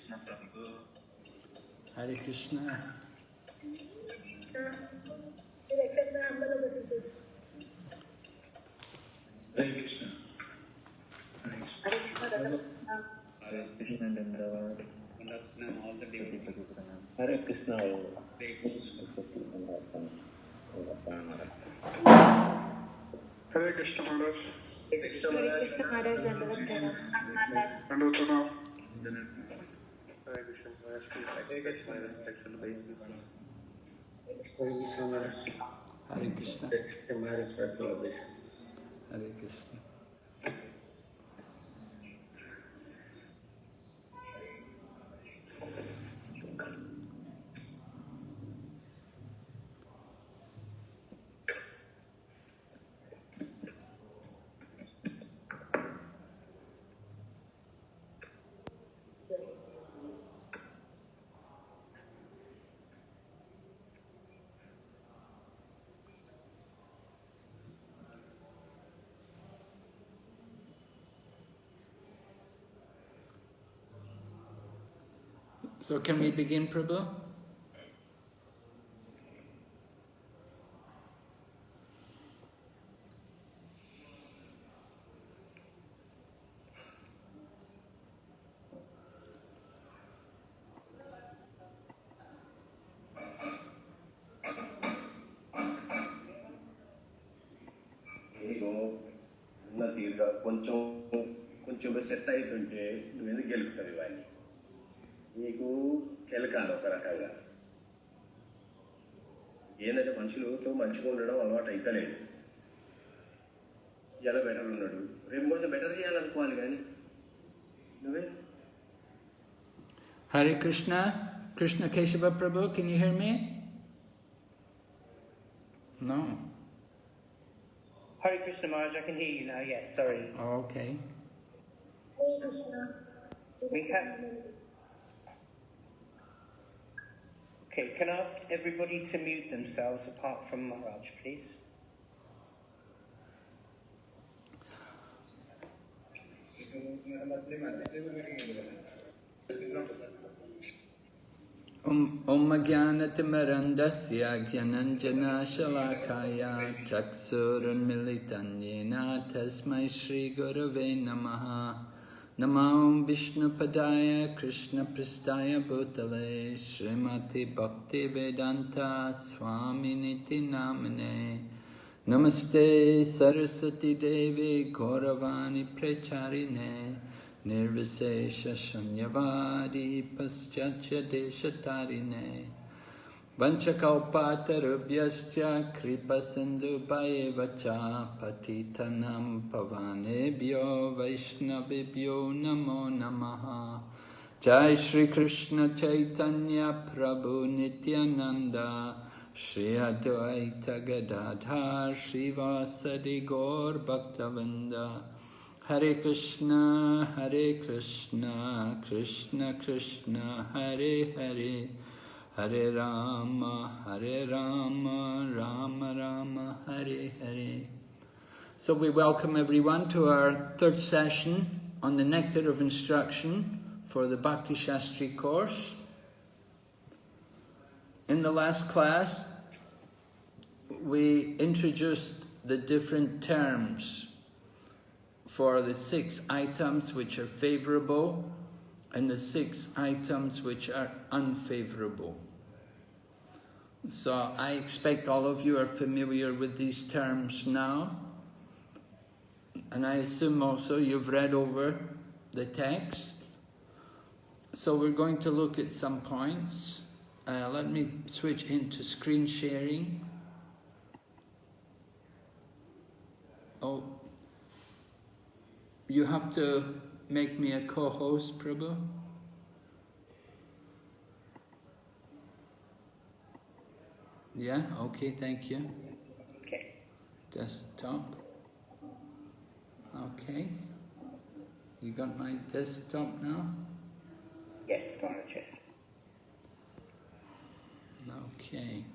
Krishna Prabhu. Hare Krishna. We'll accept the humble obeisances. Hare Krishna. Hare Krishna. Hare Krishna Dandavad. All the devotees. Hare Krishna. Hare Krishna. Hare Krishna Maharaj. Hare Krishna. Hare Krishna Maharaj, Dandavat Pranam. Dandavata. Hare Krishna Maharaj. Please accept my respectful obeisances. Hare Krishna Maharaj. Hare Krishna. Accept my respectful obeisance. Hare Krishna. So can we begin, Prabhu? కొంచెం set అవుతుంటే నువ్వు ఎందుకు గెలుపుతావు ఇవన్నీ నీకు కెలకాలి ఒక రకంగా ఏంటంటే మనుషులతో మంచిగా ఉండడం అలవాటు అయితలేదు ఎలా బెటర్ ఉన్నాడు రేపు కొంచెం బెటర్ చేయాలనుకోవాలి కానీ నువ్వే Hare Krishna. Krishna Keshava Prabhu, can you hear me? No. Hare Krishna Maharaj, I can hear you now, yes, sorry. Oh, okay. Hare Krishna. We have... Okay, can I ask everybody to mute themselves apart from Maharaj, please? Om Jnanatimirandasya Jnananjana Shalakaya Chaksuranmilitanyena Tasmai Shri Gurave Namaha Namo Vishnu Padaya Krishna Pristaya Bhutale Srimati Bhakti Vedanta Swami Niti Namane Namaste Saraswati Devi Gauravani Pracharine Nirvisesha Shanyavadi Paschatya Deshatarine Vanchakalpatarubhyascha Kripa Sindhu Bhayevacha Patitanam Pavanebhyo Vaishnavibhyo Namo Namaha Jai Shri Krishna Chaitanya Prabhu Nityananda Shri Advaita Gadadhar Srivasadi Gaur Bhaktavinda Hare Krishna, Krishna Krishna, Hare Hare, Hare Rama, Rama Rama, Hare Hare. So we welcome everyone to our third session on the Nectar of Instruction for the Bhakti Sastri course. In the last class, we introduced the different terms for the 6 items which are favorable and the 6 items which are unfavorable. So I expect all of you are familiar with these terms now, and I assume also you've read over the text. So we're going to look at some points. Let me switch into screen sharing. Oh, you have to make me a co-host, Prabhu. Yeah, okay, thank you. Okay. Desktop. Okay. You got my desktop now? Yes, Maharaj, yes. Okay.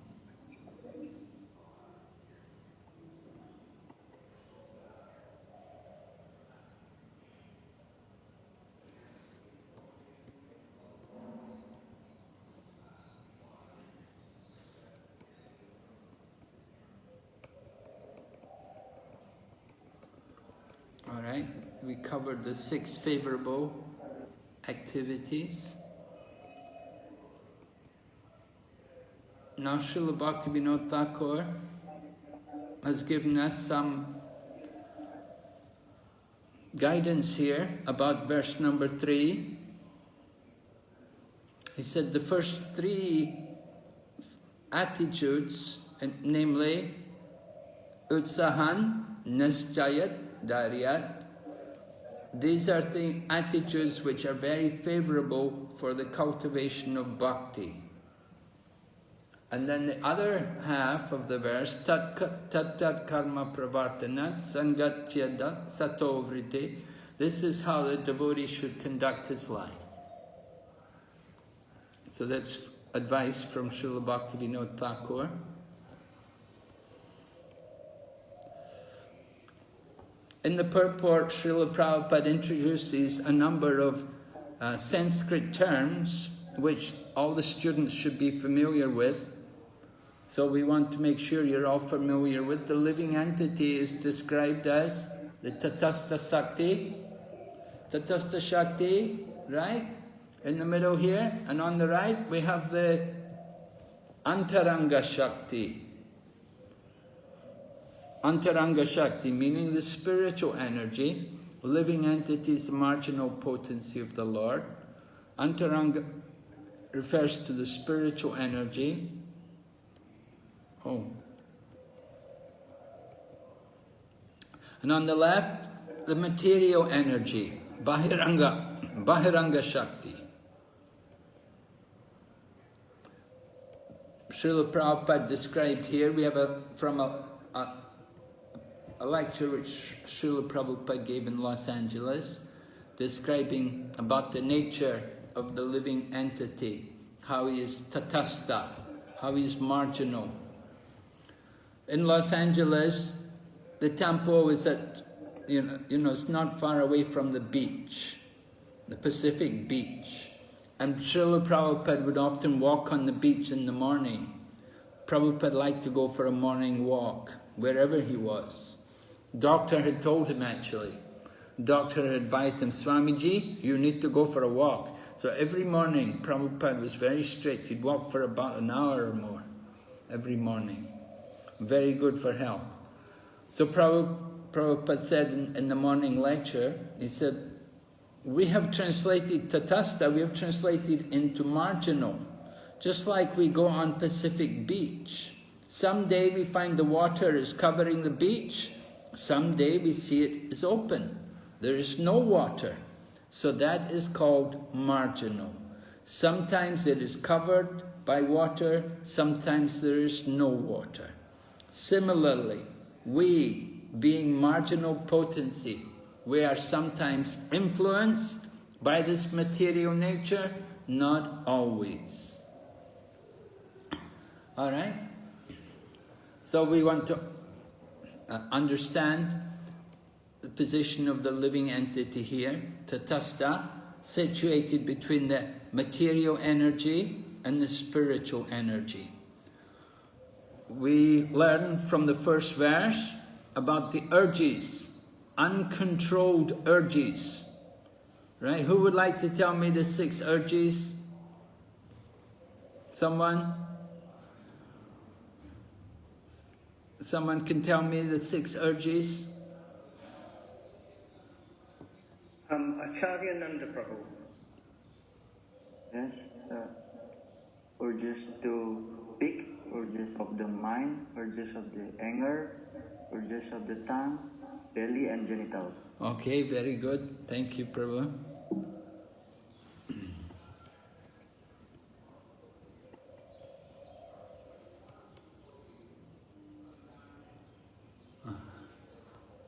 we covered the 6 favorable activities. Now Srila Bhaktivinoda Thakur has given us some guidance here about verse number 3. He said the first 3 attitudes, namely Utsahan, Nischayat, Daryat, these are the attitudes which are very favorable for the cultivation of bhakti. And then the other half of the verse, tat karma pravartanat sangatyadat satovrite. This is how the devotee should conduct his life. So that's advice from Srila Bhaktivinoda Thakur. In the purport, Srila Prabhupada introduces a number of Sanskrit terms which all the students should be familiar with. So we want to make sure you're all familiar with. The living entity is described as the Tatastha Shakti, right? In the middle here, and on the right we have the Antaranga Shakti. Antaranga Shakti, meaning the spiritual energy. Living entity is the marginal potency of the Lord. Antaranga refers to the spiritual energy. And on the left, the material energy, Bahiranga Shakti. Srila Prabhupada described here, we have from a lecture which Srila Prabhupada gave in Los Angeles, describing about the nature of the living entity, how he is tatastha, how he is marginal. In Los Angeles, the temple is at, it's not far away from the beach, the Pacific beach. And Srila Prabhupada would often walk on the beach in the morning. Prabhupada liked to go for a morning walk, wherever he was. Doctor had told him actually. Doctor had advised him, Swamiji, you need to go for a walk. So every morning, Prabhupada was very strict. He'd walk for about an hour or more every morning. Very good for health. So Prabhupada said in the morning lecture, he said, we have translated tatastha, we have translated into marginal. Just like we go on Pacific Beach. Someday we find the water is covering the beach. Someday we see it is open. There is no water. So that is called marginal. Sometimes it is covered by water, sometimes there is no water. Similarly, we, being marginal potency, we are sometimes influenced by this material nature, not always. All right? So we want to understand the position of the living entity here, tatastha, situated between the material energy and the spiritual energy. We learn from the first verse about the urges, uncontrolled urges. Right? Who would like to tell me the 6 urges? Someone? Someone can tell me the 6 urges? Acharya Nanda Prabhu. Yes, urges to pick, urges of the mind, urges of the anger, urges of the tongue, belly and genitals. Okay, very good. Thank you, Prabhu.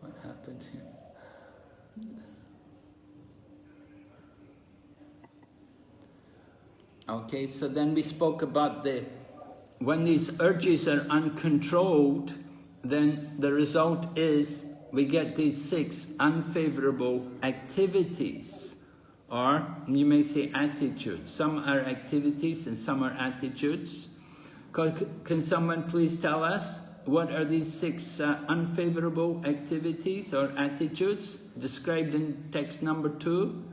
What happened here? Okay, so then we spoke about when these urges are uncontrolled, then the result is we get these 6 unfavorable activities, or you may say attitudes. Some are activities and some are attitudes. Can someone please tell us what are these 6 unfavorable activities or attitudes described in text number 2?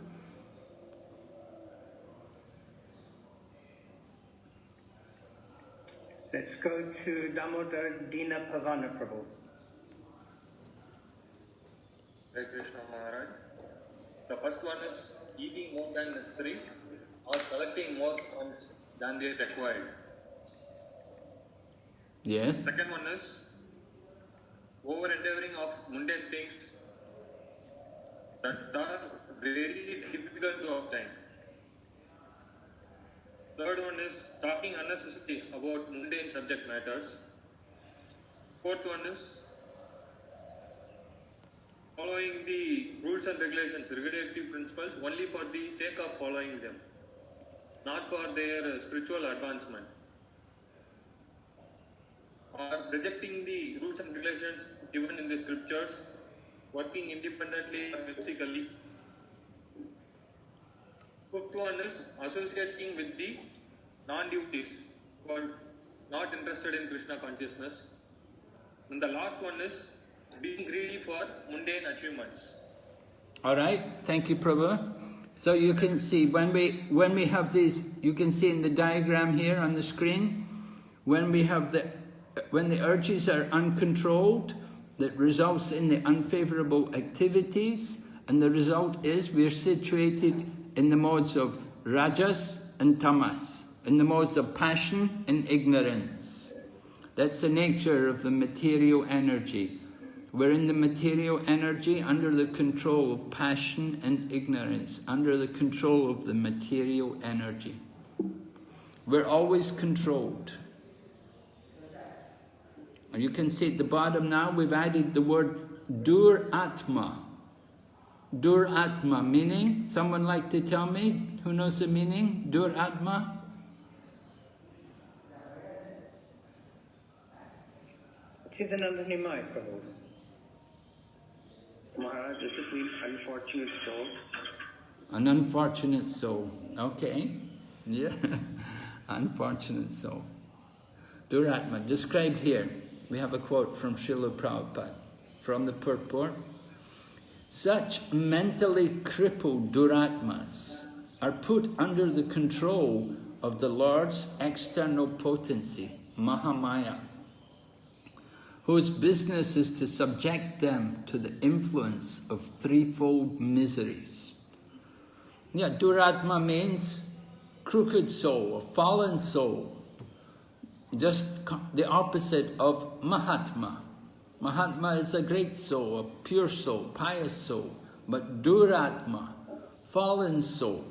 Let's go to Damodar Dina Pavana Prabhu. Hare Krishna Maharaj. The first one is eating more than necessary or collecting more funds than they required. Yes. Second one is over-endeavoring of mundane things that are very difficult to obtain. Third one is talking unnecessarily about mundane subject matters. Fourth one is following the rules and regulations, regulatory principles, only for the sake of following them, not for their spiritual advancement. Or rejecting the rules and regulations given in the scriptures, working independently or physically. Fifth one is associating with the non-devotees who are not interested in Krishna consciousness. And the last one is being greedy for mundane achievements. All right, thank you, Prabhu. So you can see when we have these, you can see in the diagram here on the screen, when the urges are uncontrolled, that results in the unfavorable activities, and the result is we are situated in the modes of rajas and tamas, in the modes of passion and ignorance. That's the nature of the material energy. We're in the material energy under the control of passion and ignorance, under the control of the material energy. We're always controlled. And you can see at the bottom now, we've added the word Dur-atma. Dur-atma, meaning, someone like to tell me, who knows the meaning? Dur-atma? Chidananda Nimai Prabhu. Maharaj, this is means unfortunate soul. An unfortunate soul. Okay. Yeah. Unfortunate soul. Dur-atma, described here. We have a quote from Srila Prabhupada, from the purport. Such mentally crippled Duratmas are put under the control of the Lord's external potency, Mahamaya, whose business is to subject them to the influence of threefold miseries. Yeah, Duratma means crooked soul, a fallen soul. Just the opposite of Mahatma. Mahatma is a great soul, a pure soul, pious soul. But Duratma, fallen soul,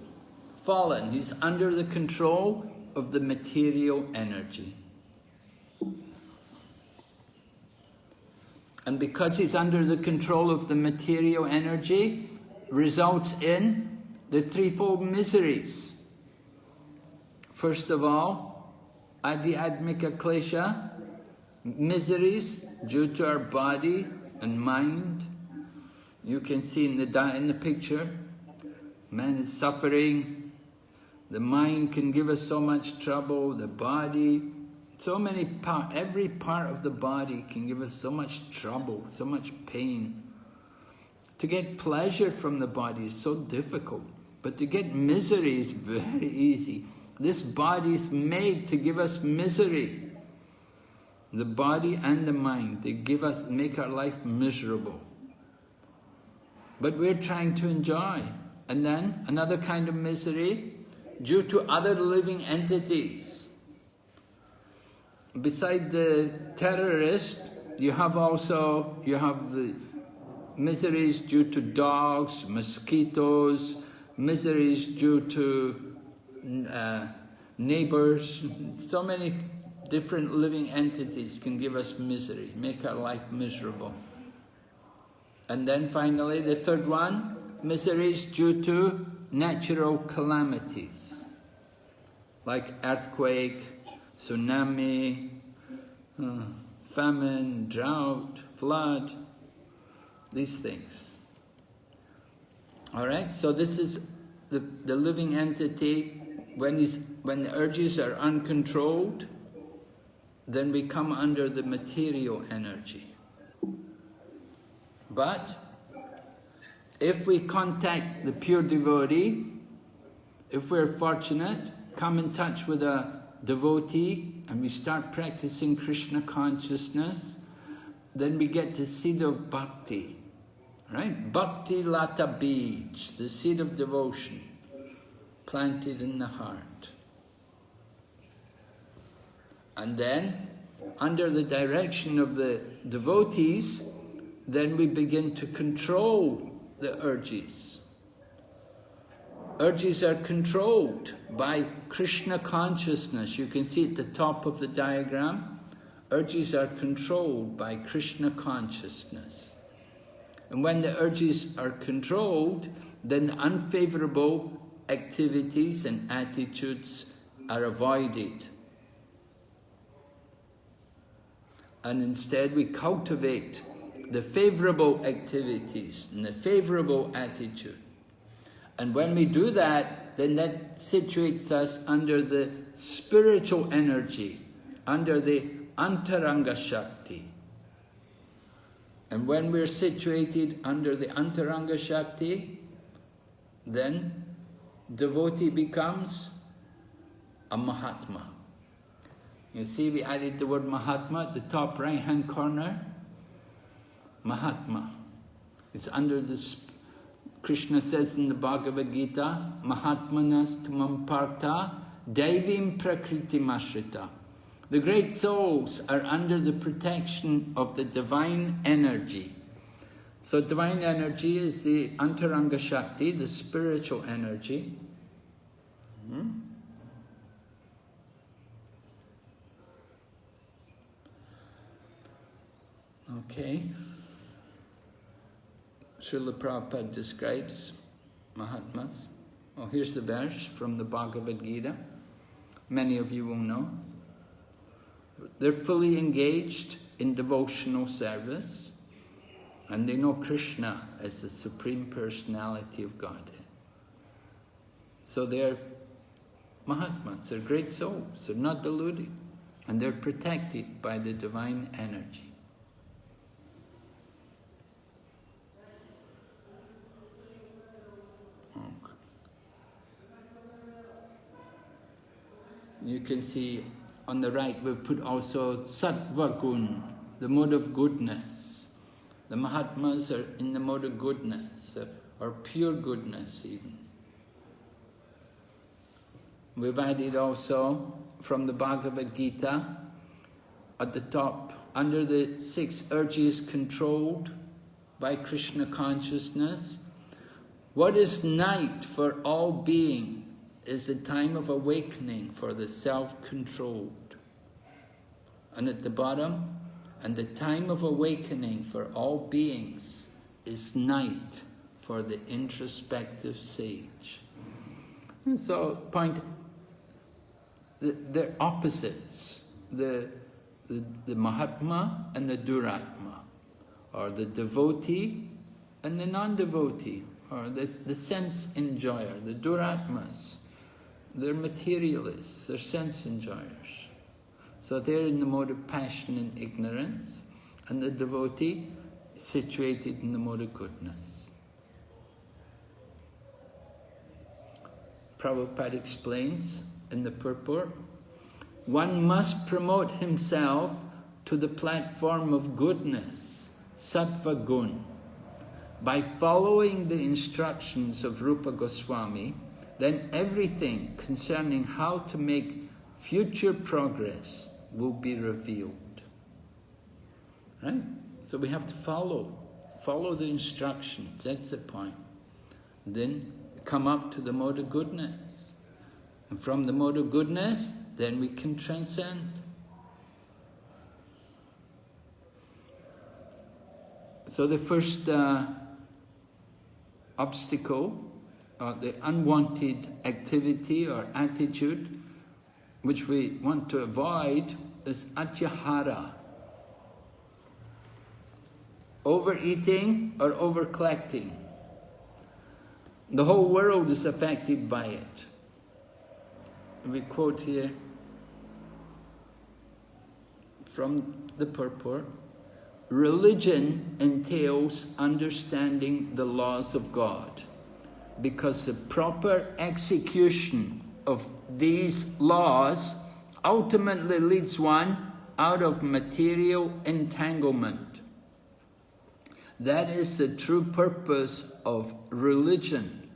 fallen, he's under the control of the material energy. And because he's under the control of the material energy, results in the threefold miseries. First of all, Adhyatmika klesha, miseries due to our body and mind. You can see in the picture, man is suffering. The mind can give us so much trouble. The body, so many parts, every part of the body can give us so much trouble, so much pain. To get pleasure from the body is so difficult, but to get misery is very easy. This body is made to give us misery. The body and the mind, they make our life miserable. But we're trying to enjoy. And then another kind of misery due to other living entities. Beside the terrorist, you have the miseries due to dogs, mosquitoes, miseries due to neighbors. So many different living entities can give us misery, make our life miserable. And then finally, the third one, miseries due to natural calamities, like earthquake, tsunami, famine, drought, flood, these things. All right, so this is the living entity when the urges are uncontrolled, then we come under the material energy. But if we contact the pure devotee, if we're fortunate, come in touch with a devotee and we start practicing Krishna consciousness, then we get the seed of bhakti, right? Bhakti lata bij, the seed of devotion, planted in the heart. And then, under the direction of the devotees, then we begin to control the urges. Urges are controlled by Krishna consciousness. You can see at the top of the diagram, urges are controlled by Krishna consciousness. And when the urges are controlled, then the unfavorable activities and attitudes are avoided. And instead we cultivate the favorable activities and the favorable attitude. And when we do that, then that situates us under the spiritual energy, under the Antaranga Shakti. And when we're situated under the Antaranga Shakti, then devotee becomes a Mahatma. You see, we added the word Mahatma at the top right-hand corner. Mahatma. It's under this. Krishna says in the Bhagavad Gita, Mahatmanas tamam partha daivim prakritim ashrita. The great souls are under the protection of the divine energy. So divine energy is the Antaranga Shakti, the spiritual energy. Okay. Srila Prabhupada describes Mahatmas. Oh, here's the verse from the Bhagavad Gita. Many of you will know. They're fully engaged in devotional service, and they know Krishna as the Supreme Personality of Godhead. So they're Mahatmas, they're great souls, they're not deluded, and they're protected by the divine energy. You can see on the right we've put also Sattva Gun, the mode of goodness. The Mahatmas are in the mode of goodness, or pure goodness even. We've added also from the Bhagavad Gita at the top, under the 6 urges controlled by Krishna consciousness, what is night for all being is the time of awakening for the self-controlled. And at the bottom, and the time of awakening for all beings is night for the introspective sage. And so, they're opposites, the Mahatma and the Duratma, or the devotee and the non-devotee, or the sense enjoyer, the Duratmas. They're materialists, they're sense enjoyers. So they're in the mode of passion and ignorance, and the devotee is situated in the mode of goodness. Prabhupada explains in the purport, one must promote himself to the platform of goodness, sattva gun, by following the instructions of Rupa Goswami. Then everything concerning how to make future progress will be revealed. Right? So we have to follow the instructions, that's the point. Then come up to the mode of goodness. And from the mode of goodness, then we can transcend. So the first obstacle, the unwanted activity or attitude which we want to avoid is atyahara. Overeating or over-collecting. The whole world is affected by it. We quote here, from the purport, religion entails understanding the laws of God, because the proper execution of these laws ultimately leads one out of material entanglement. That is the true purpose of religion.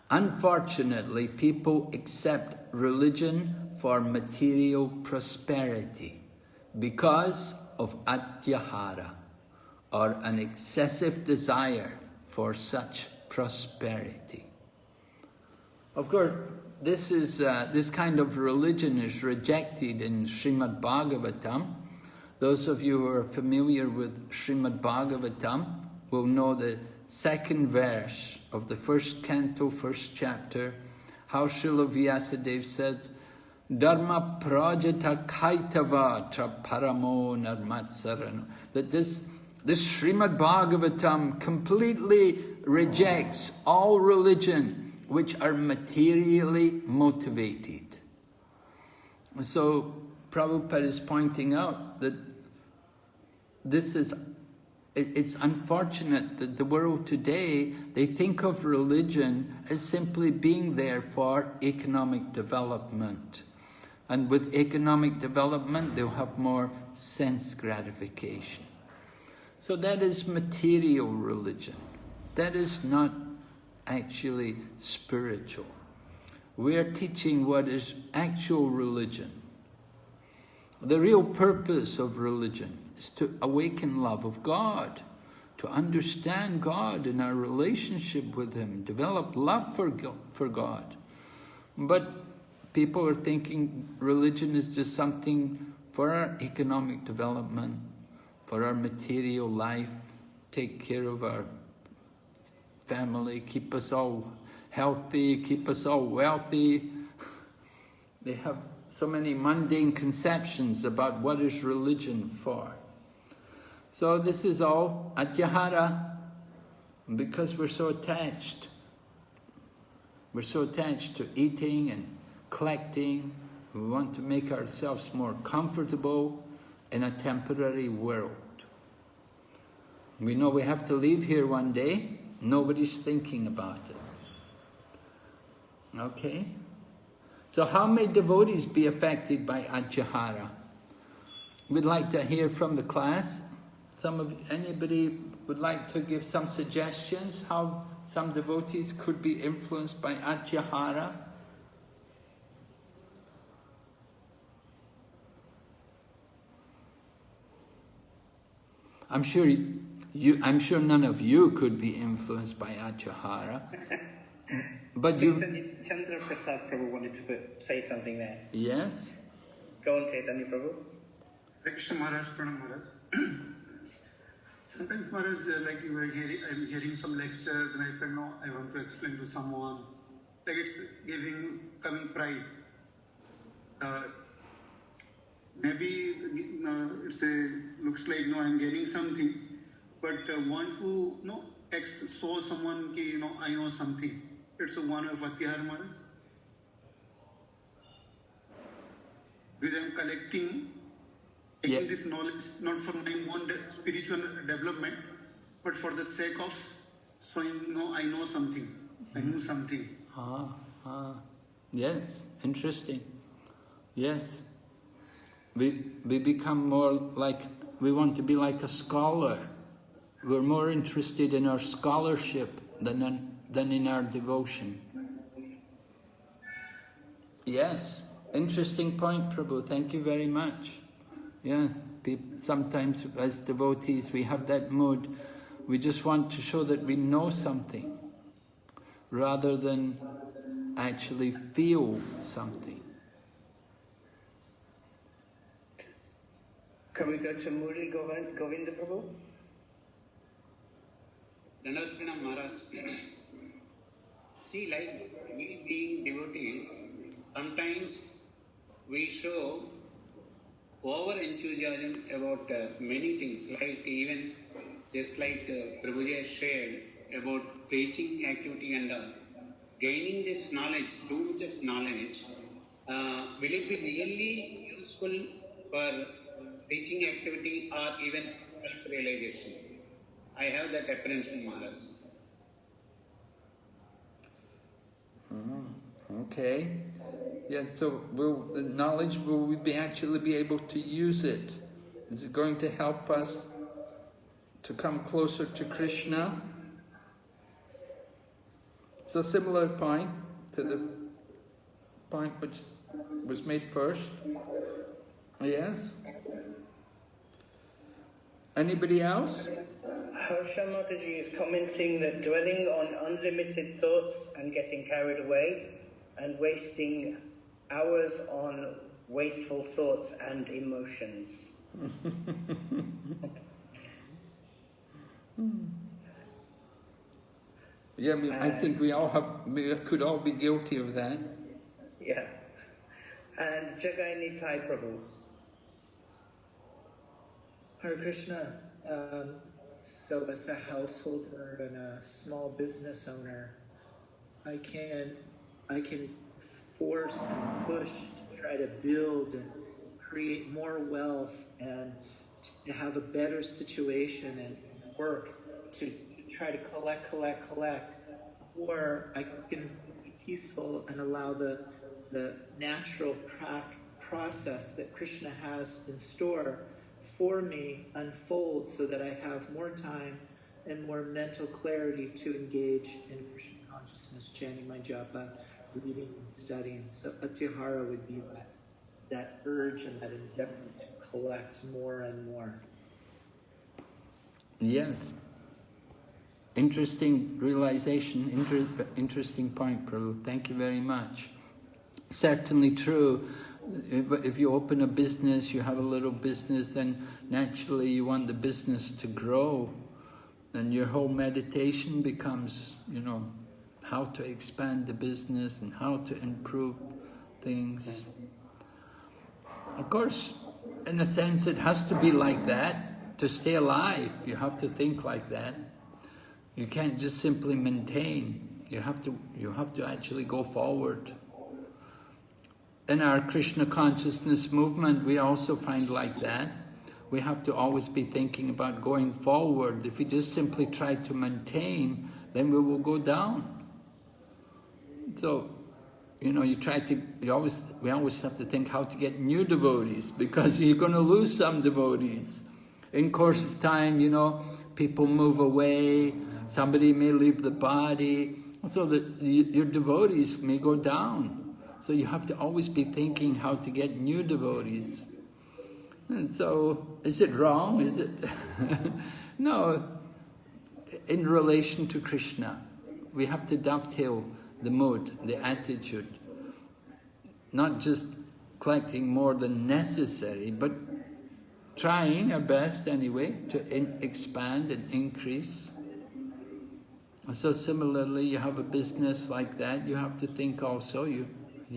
Unfortunately, people accept religion for material prosperity because of atyahara, or an excessive desire for such prosperity. Of course, this kind of religion is rejected in Srimad Bhagavatam. Those of you who are familiar with Srimad Bhagavatam will know the second verse of the first canto, first chapter, how Srila Vyasadeva said, Dharma prajata kaitava tra paramo narmatsarano. That this Srimad Bhagavatam completely rejects all religion which are materially motivated. So Prabhupada is pointing out that it's unfortunate that the world today, they think of religion as simply being there for economic development. And with economic development, they'll have more sense gratification. So that is material religion. That is not actually spiritual. We are teaching what is actual religion. The real purpose of religion is to awaken love of God, to understand God in our relationship with Him, develop love for God. But people are thinking religion is just something for our economic development, for our material life, take care of our family, keep us all healthy, keep us all wealthy. They have so many mundane conceptions about what is religion for. So this is all atyahara, because we're so attached. We're so attached to eating and collecting. We want to make ourselves more comfortable in a temporary world. We know we have to leave here one day. Nobody's thinking about it. Okay? So how may devotees be affected by atyahara? We'd like to hear from the class. Anybody would like to give some suggestions how some devotees could be influenced by atyahara? I'm sure none of you could be influenced by atyahara. But Chandra Prasad Prabhu wanted to say something there. Yes? Go on, Chaitanya Prabhu. Krishna Maharaj, Pranam Maharaj. Sometimes Maharaj, like I'm hearing some lecture, then I feel, no, I want to explain to someone. Like it's coming pride. Maybe looks like, no, I'm getting something, but want to, show someone, I know something. It's one of Atyahara Maharaj. Because I'm collecting this knowledge, not for my own spiritual development, but for the sake of showing, I know something, I knew something. Yes, interesting. Yes. We become more like, we want to be like a scholar. We're more interested in our scholarship than in our devotion. Yes, interesting point, Prabhu. Thank you very much. Yeah, sometimes as devotees we have that mood. We just want to show that we know something rather than actually feel something. Can we go to Murli Govinda Prabhu? Dandavat Maharaj. See, like we being devotees, sometimes we show over-enthusiasm about many things, like even just like Prabhuji has shared about preaching activity and gaining this knowledge, too much of knowledge, will it be really useful for teaching activity or even self-realization. I have that apprehension, Maharaj. Okay. Yeah, so the knowledge, will we actually be able to use it? Is it going to help us to come closer to Krishna? It's a similar point to the point which was made first. Yes? Anybody else? Harsha Mataji is commenting that dwelling on unlimited thoughts and getting carried away and wasting hours on wasteful thoughts and emotions. Yeah, I think we could all be guilty of that. Yeah. And Jagai Nitai Prabhu. Hare Krishna. So as a householder and a small business owner, I can force and push to try to build and create more wealth and to have a better situation and work to try to collect, or I can be peaceful and allow the natural process that Krishna has in store for me unfold so that I have more time and more mental clarity to engage in Krishna consciousness, chanting my japa, reading and studying. So atihara would be that urge and that endeavor to collect more and more. Yes. Interesting realization, interesting point, Prabhu. Thank you very much. Certainly true. If you open a business, you have a little business, then naturally you want the business to grow. And your whole meditation becomes, how to expand the business and how to improve things. Of course, in a sense, it has to be like that. To stay alive, you have to think like that. You can't just simply maintain. You have to actually go forward. In our Krishna consciousness movement, we also find like that. We have to always be thinking about going forward. If we just simply try to maintain, then we will go down. So, we always have to think how to get new devotees, because you're going to lose some devotees. In course of time, people move away, somebody may leave the body, so that your devotees may go down. So you have to always be thinking how to get new devotees. And so, is it wrong? Is it? No. In relation to Krishna, we have to dovetail the mood, the attitude. Not just collecting more than necessary, but trying our best anyway to expand and increase. So similarly, you have a business like that, you have to think also, you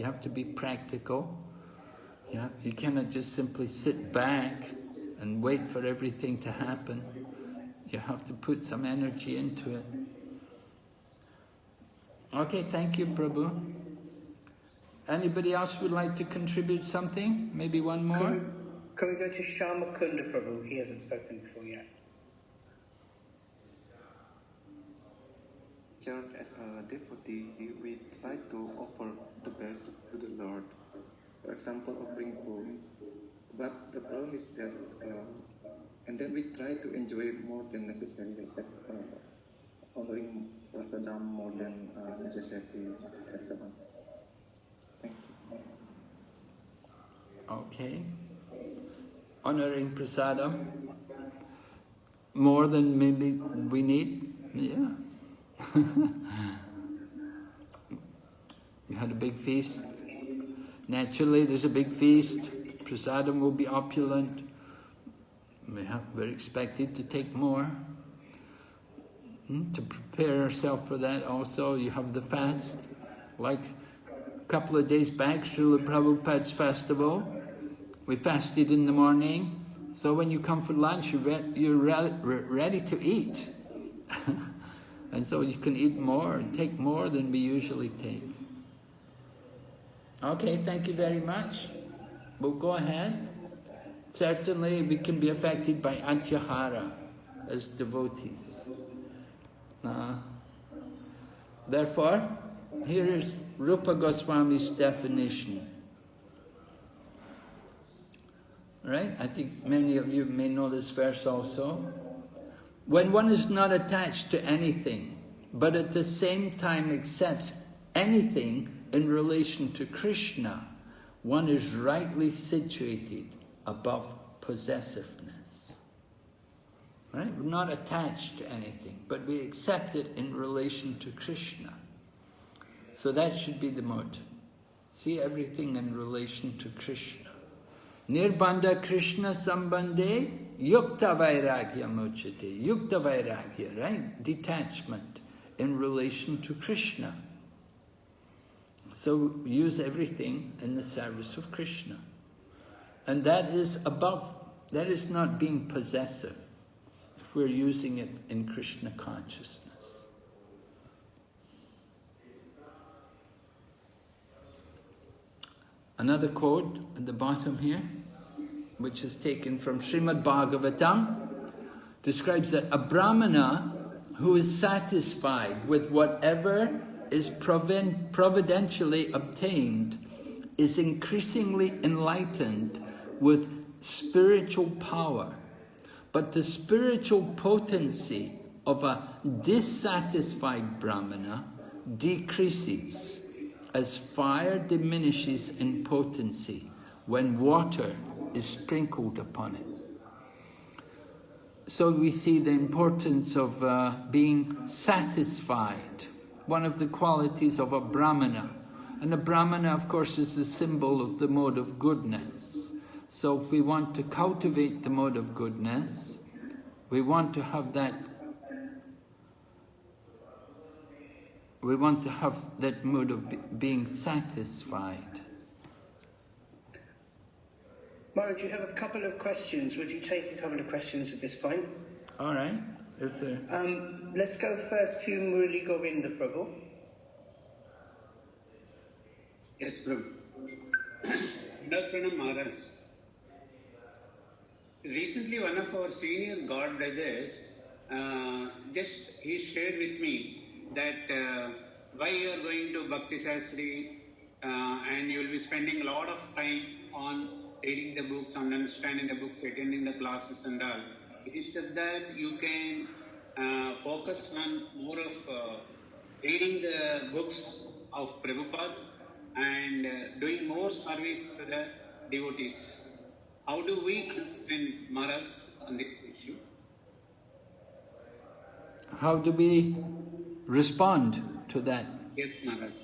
have to be practical. You cannot just simply sit back and wait for everything to happen. You have to put some energy into it. Okay, thank you, Prabhu. Anybody else would like to contribute something? Maybe one more? Can we go to Shamakunda Prabhu? He hasn't spoken before yet. Church, as a devotee, we try to offer the best to the Lord. For example, offering foods. But the problem is that, and then we try to enjoy more than necessary, like honoring prasadam more than necessary. Thank you. Okay. Honoring prasadam more than maybe we need? Yeah. You had a big feast. Naturally, there's a big feast. Prasadam will be opulent. We're expected to take more. To prepare ourselves for that also, you have the fast. Like a couple of days back, Srila Prabhupada's festival, we fasted in the morning. So when you come for lunch, you're ready to eat. And so you can eat more and take more than we usually take. Okay, thank you very much. We'll go ahead. certainly we can be affected by atyahara as devotees. Therefore, here is Rupa Goswami's definition. Right? I think many of you may know this verse also. When one is not attached to anything, but at the same time accepts anything in relation to Krishna, one is rightly situated above possessiveness. Right? We're not attached to anything, but we accept it in relation to Krishna. So that should be the mode. See everything in relation to Krishna. Nirbandha Krishna sambandhe yukta vairagya mochate. Yukta vairagya, right? Detachment in relation to Krishna. So use everything in the service of Krishna. And that is above, that is not being possessive, if we're using it in Krishna consciousness. Another quote at the bottom here, which is taken from Srimad Bhagavatam, describes that a Brahmana who is satisfied with whatever is providentially obtained is increasingly enlightened with spiritual power. But the spiritual potency of a dissatisfied Brahmana decreases as fire diminishes in potency when water is sprinkled upon it. So we see the importance of being satisfied, one of the qualities of a Brahmana. And a Brahmana, of course, is the symbol of the mode of goodness. So if we want to cultivate the mode of goodness, we want to have that mode of being satisfied. Maharaj, you have a couple of questions. Would you take a couple of questions at this point? All right. If there... let's go first to Murali Govinda Prabhu. Yes, Prabhu. Pranam Maharaj. Recently, one of our senior God brothers, he shared with me that why you are going to Bhakti Sastri and you will be spending a lot of time on reading the books, on understanding the books, attending the classes and all. It is just that you can focus on more of reading the books of Prabhupada and doing more service to the devotees. How do we understand Maharaj on this issue? How do we respond to that? Yes, Maharaj.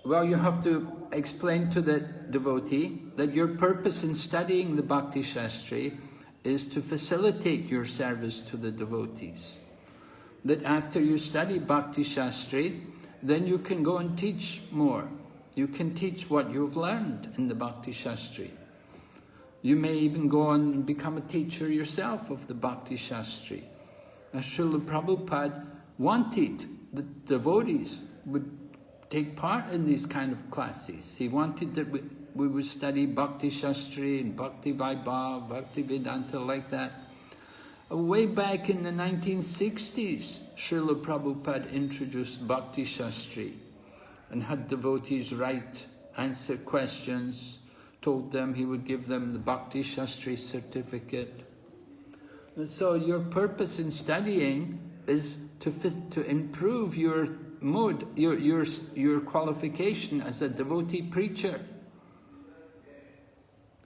Well, you have to explain to the devotee that your purpose in studying the Bhakti Sastri is to facilitate your service to the devotees. That after you study Bhakti Sastri, then you can go and teach more. You can teach what you've learned in the Bhakti Sastri. You may even go on and become a teacher yourself of the Bhakti Sastri. As Srila Prabhupada wanted that devotees would take part in these kind of classes. He wanted that we would study Bhakti Sastri and Bhakti Vaibhav, Bhakti Vedanta like that. Way back in the 1960s, Srila Prabhupada introduced Bhakti Sastri and had devotees write, answer questions, told them he would give them the Bhakti Sastri certificate. And so your purpose in studying is to improve your mode, your qualification as a devotee preacher.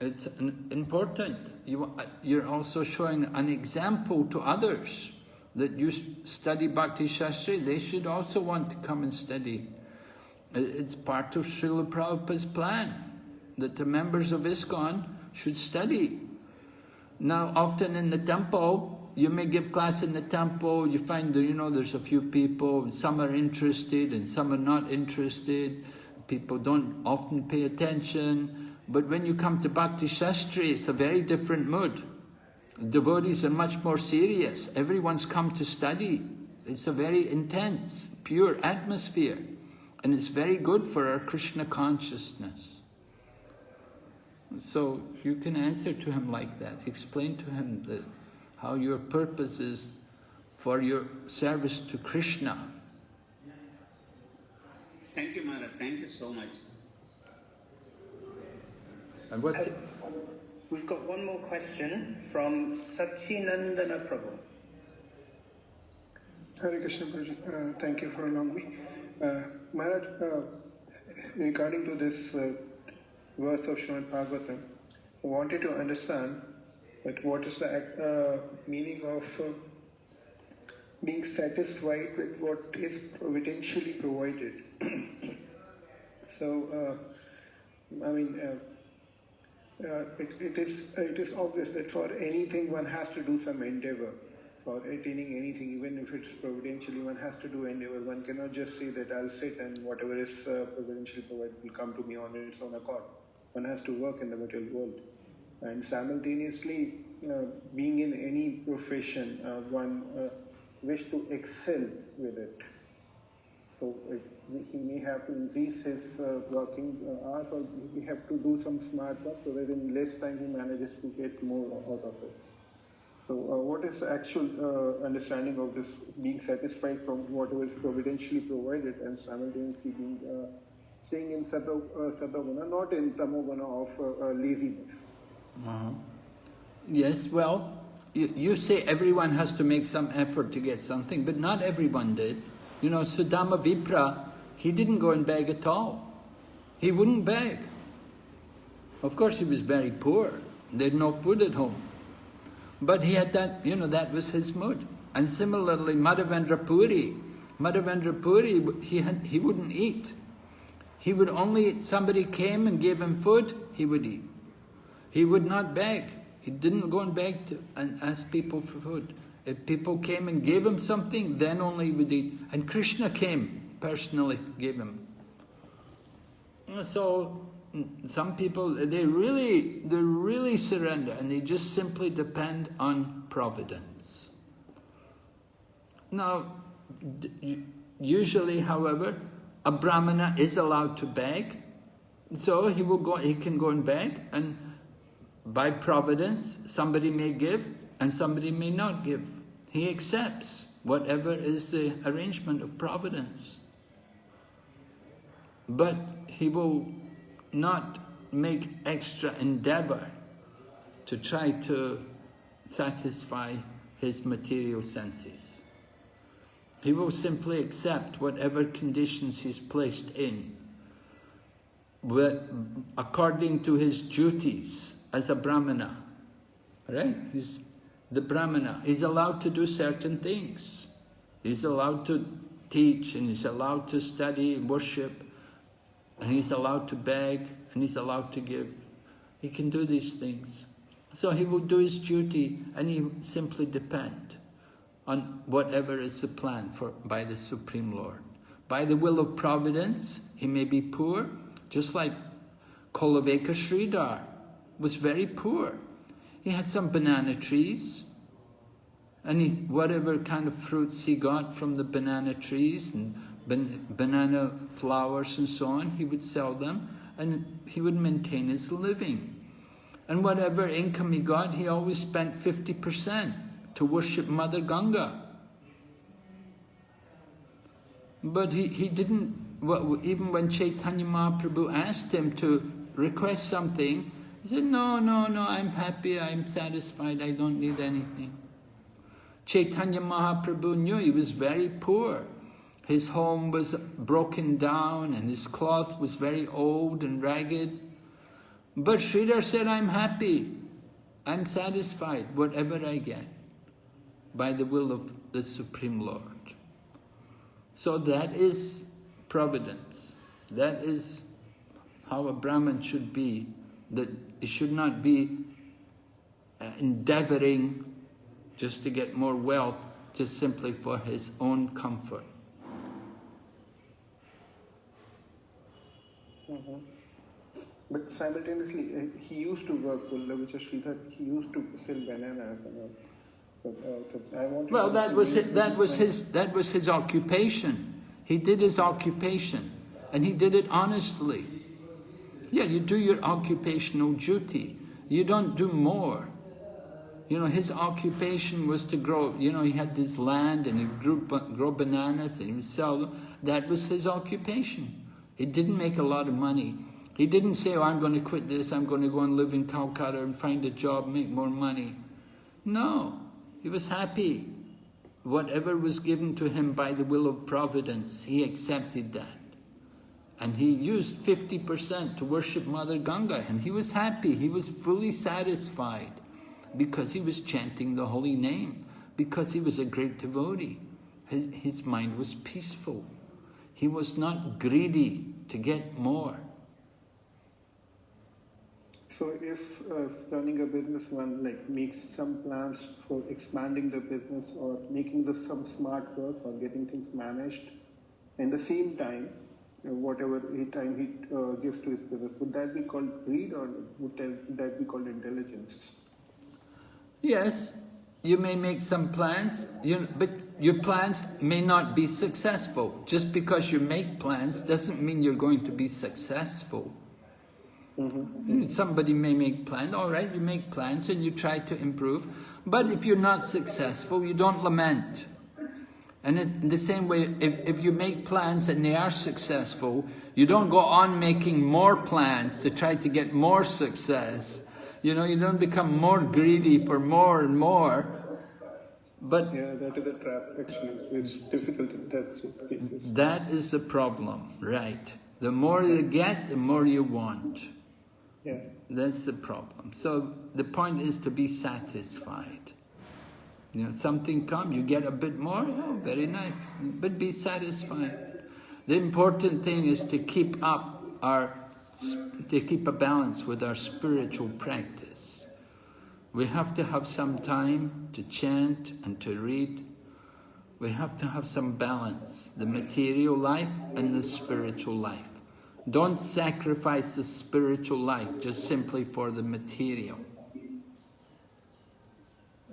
It's important. You're also showing an example to others that you study Bhakti Sastri. They should also want to come and study. It's part of Srila Prabhupada's plan that the members of ISKCON should study. Now, often in the temple, you may give class in the temple, you find that, there's a few people, and some are interested and some are not interested. People don't often pay attention. But when you come to Bhakti Sastri, it's a very different mood. Devotees are much more serious. Everyone's come to study. It's a very intense, pure atmosphere. And it's very good for our Krishna consciousness. So you can answer to him like that. Explain to him how your purpose is for your service to Krishna. Thank you, Maharaj. Thank you so much. And what's We've got one more question from Sachinandana Prabhu. Hare Krishna, thank you for allowing me. Maharaj, regarding to this verse of Srimad Bhagavatam, I wanted to understand that what is the meaning of being satisfied with what is providentially provided. So, I mean, it is obvious that for anything one has to do some endeavor. For attaining anything, even if it's providentially, one has to do endeavor. One cannot just say that I'll sit and whatever is providentially provided will come to me on its own accord. One has to work in the material world. And simultaneously, being in any profession, one wish to excel with it. So he may have to increase his working hours, or he have to do some smart work so that in less time he manages to get more out of it. So what is the actual understanding of this being satisfied from whatever is providentially provided and simultaneously being staying in sattva-guna, not in tamo-guna of laziness? Yes, well, you say everyone has to make some effort to get something, but not everyone did. You know, Sudama Vipra, he didn't go and beg at all. He wouldn't beg. Of course, he was very poor. They had no food at home. But he had that, you know, that was his mood. And similarly, Madhavendra Puri, he wouldn't eat. He would only, somebody came and gave him food, he would eat. He would not beg. He didn't go and beg and ask people for food. If people came and gave him something, then only he would eat. And Krishna came, personally gave him. So, some people, they really surrender and they just simply depend on providence. Now, usually, however, a Brahmana is allowed to beg, so he can go and beg, and by providence, somebody may give and somebody may not give. He accepts whatever is the arrangement of providence. But he will not make extra endeavor to try to satisfy his material senses. He will simply accept whatever conditions he's placed in, according to his duties as a Brahmana. Right? He's the Brahmana. He's allowed to do certain things. He's allowed to teach, and he's allowed to study and worship, and he's allowed to beg, and he's allowed to give. He can do these things. So he will do his duty, and he will simply depend on whatever is the plan by the Supreme Lord. By the will of providence, he may be poor, just like Kolaveka Sridhar was very poor. He had some banana trees, and whatever kind of fruits he got from the banana trees and banana flowers and so on, he would sell them, and he would maintain his living. And whatever income he got, he always spent 50% to worship Mother Ganga. But he didn't, even when Chaitanya Mahaprabhu asked him to request something, he said, no, I'm happy, I'm satisfied, I don't need anything. Chaitanya Mahaprabhu knew he was very poor. His home was broken down and his cloth was very old and ragged. But Sridhar said, I'm happy, I'm satisfied, whatever I get, by the will of the Supreme Lord. So that is providence. That is how a Brahmin should be. That he should not be endeavoring just to get more wealth, just simply for his own comfort. But simultaneously, he used to work, which is Sridhar, he used to sell bananas. Well, that was his occupation. He did his occupation, and he did it honestly. Yeah, you do your occupational duty. You don't do more. You know, his occupation was to grow, you know, he had this land and he would grow bananas and he would sell them. That was his occupation. He didn't make a lot of money. He didn't say, oh, I'm going to quit this, I'm going to go and live in Calcutta and find a job, make more money. No, he was happy. Whatever was given to him by the will of Providence, he accepted that. And he used 50% to worship Mother Ganga, and he was happy, he was fully satisfied, because he was chanting the holy name, because he was a great devotee. His mind was peaceful. He was not greedy to get more. So if running a business, one like makes some plans for expanding the business or making some smart work or getting things managed, in the same time, whatever time he gives to his business, would that be called greed or would that be called intelligence? Yes, you may make some plans, but your plans may not be successful. Just because you make plans doesn't mean you're going to be successful. Somebody may make plans, all right, you make plans and you try to improve, but if you're not successful, you don't lament. And in the same way, if you make plans and they are successful, you don't go on making more plans to try to get more success. You know, you don't become more greedy for more and more. But yeah, that is a trap actually. It's difficult in that cases. That is the problem, right? The more you get, the more you want. Yeah. That's the problem. So the point is to be satisfied. You know, something comes, you get a bit more, oh, very nice, but be satisfied. The important thing is to keep a balance with our spiritual practice. We have to have some time to chant and to read. We have to have some balance, the material life and the spiritual life. Don't sacrifice the spiritual life just simply for the material.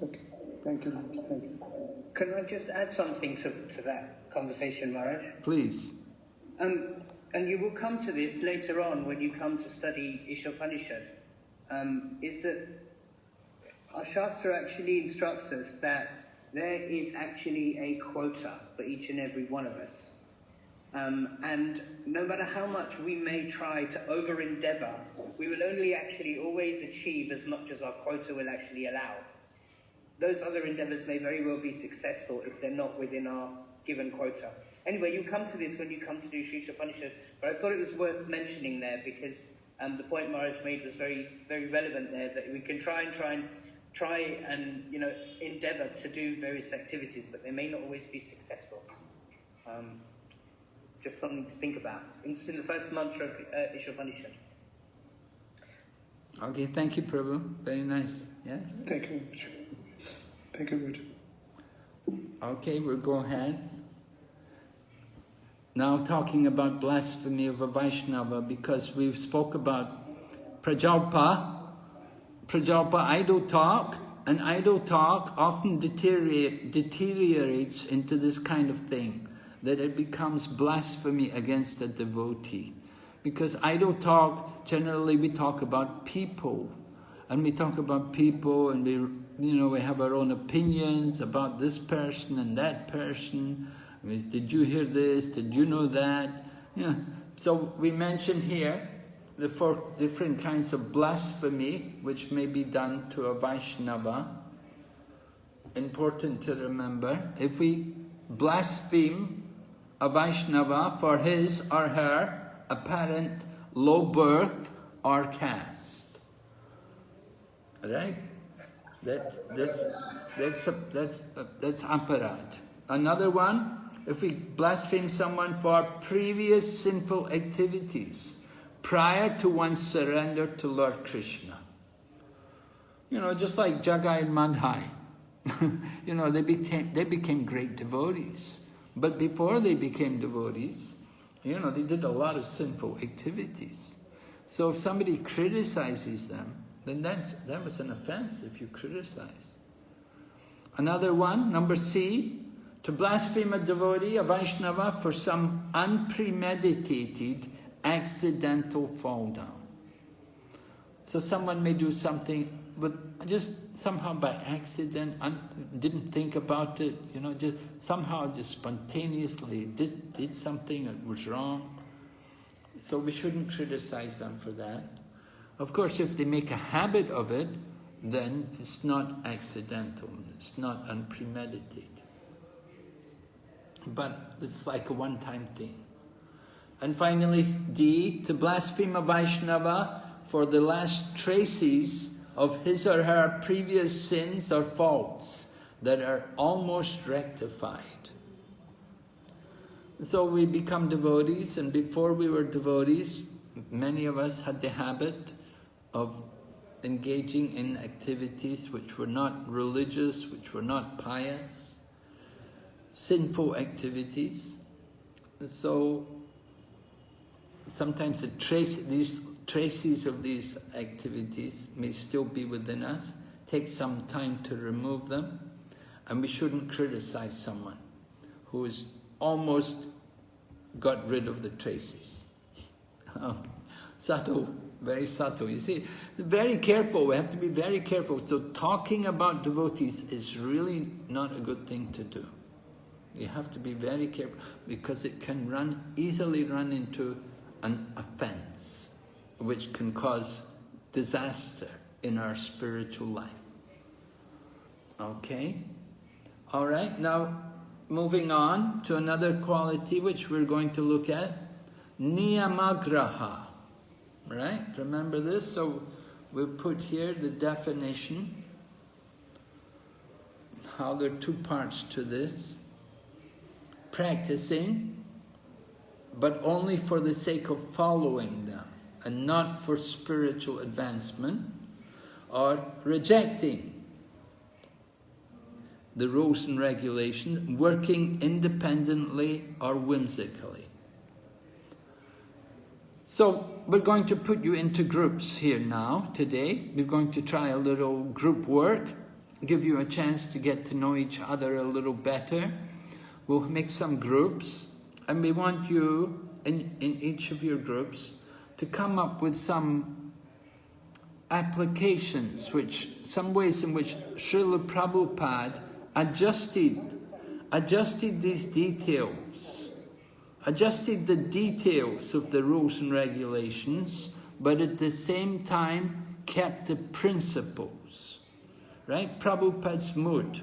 Okay, thank you. Thank you. Can I just add something to that conversation, Maharaj? Please. And you will come to this later on when you come to study Ishopanishad, is that our Shastra actually instructs us that there is actually a quota for each and every one of us. And no matter how much we may try to over-endeavor, we will only actually always achieve as much as our quota will actually allow. Those other endeavors may very well be successful if they're not within our given quota. Anyway, you come to this when you come to do Sri Upanishad, but I thought it was worth mentioning there because the point Maharaj made was very, very relevant there, that we can try and you know, endeavor to do various activities, but they may not always be successful. Just something to think about. It's in the first mantra of Ishopanishad. Okay, thank you, Prabhu. Very nice. Yes? Thank you. Thank you, Richard. Okay, we'll go ahead. Now talking about blasphemy of a Vaishnava, because we spoke about Prajalpa idle talk, and idle talk often deteriorates into this kind of thing, that it becomes blasphemy against a devotee. Because idle talk, generally we talk about people, and we talk about people, and we have our own opinions about this person and that person. Did you hear this? Did you know that? Yeah. So we mentioned here the 4 different kinds of blasphemy which may be done to a Vaishnava. Important to remember, if we blaspheme a Vaishnava for his or her apparent low birth or caste, right? That's aparad. Another one, if we blaspheme someone for previous sinful activities prior to one's surrender to Lord Krishna. Just like Jagai and Madhai. They became great devotees. But before they became devotees, they did a lot of sinful activities. So if somebody criticizes them, then that was an offense if you criticize. Another one, number C, to blaspheme a devotee, a Vaishnava, for some unpremeditated, accidental fall down. So someone may do something with just somehow by accident, didn't think about it, just somehow just spontaneously did something that was wrong. So we shouldn't criticize them for that. Of course, if they make a habit of it, then it's not accidental, it's not unpremeditated. But it's like a one-time thing. And finally, D, to blaspheme a Vaishnava for the last traces of his or her previous sins or faults that are almost rectified. So we become devotees, and before we were devotees, many of us had the habit of engaging in activities which were not religious, which were not pious, sinful activities. So sometimes these traces of these activities may still be within us. Take some time to remove them, and we shouldn't criticize someone who has almost got rid of the traces. Subtle, very subtle. You see, very careful. We have to be very careful. So talking about devotees is really not a good thing to do. You have to be very careful because it can easily run into an offense, which can cause disaster in our spiritual life. Okay? All right, now moving on to another quality which we're going to look at, niyamagraha. Right? Remember this? So we'll put here the definition, how there are two parts to this. Practicing, but only for the sake of following them, and not for spiritual advancement, or rejecting the rules and regulations, working independently or whimsically. So we're going to put you into groups here now, today. We're going to try a little group work, give you a chance to get to know each other a little better. We'll make some groups, and we want you, in each of your groups, to come up with some applications, some ways in which Srila Prabhupada adjusted these details, adjusted the details of the rules and regulations, but at the same time kept the principles, right? Prabhupada's mood.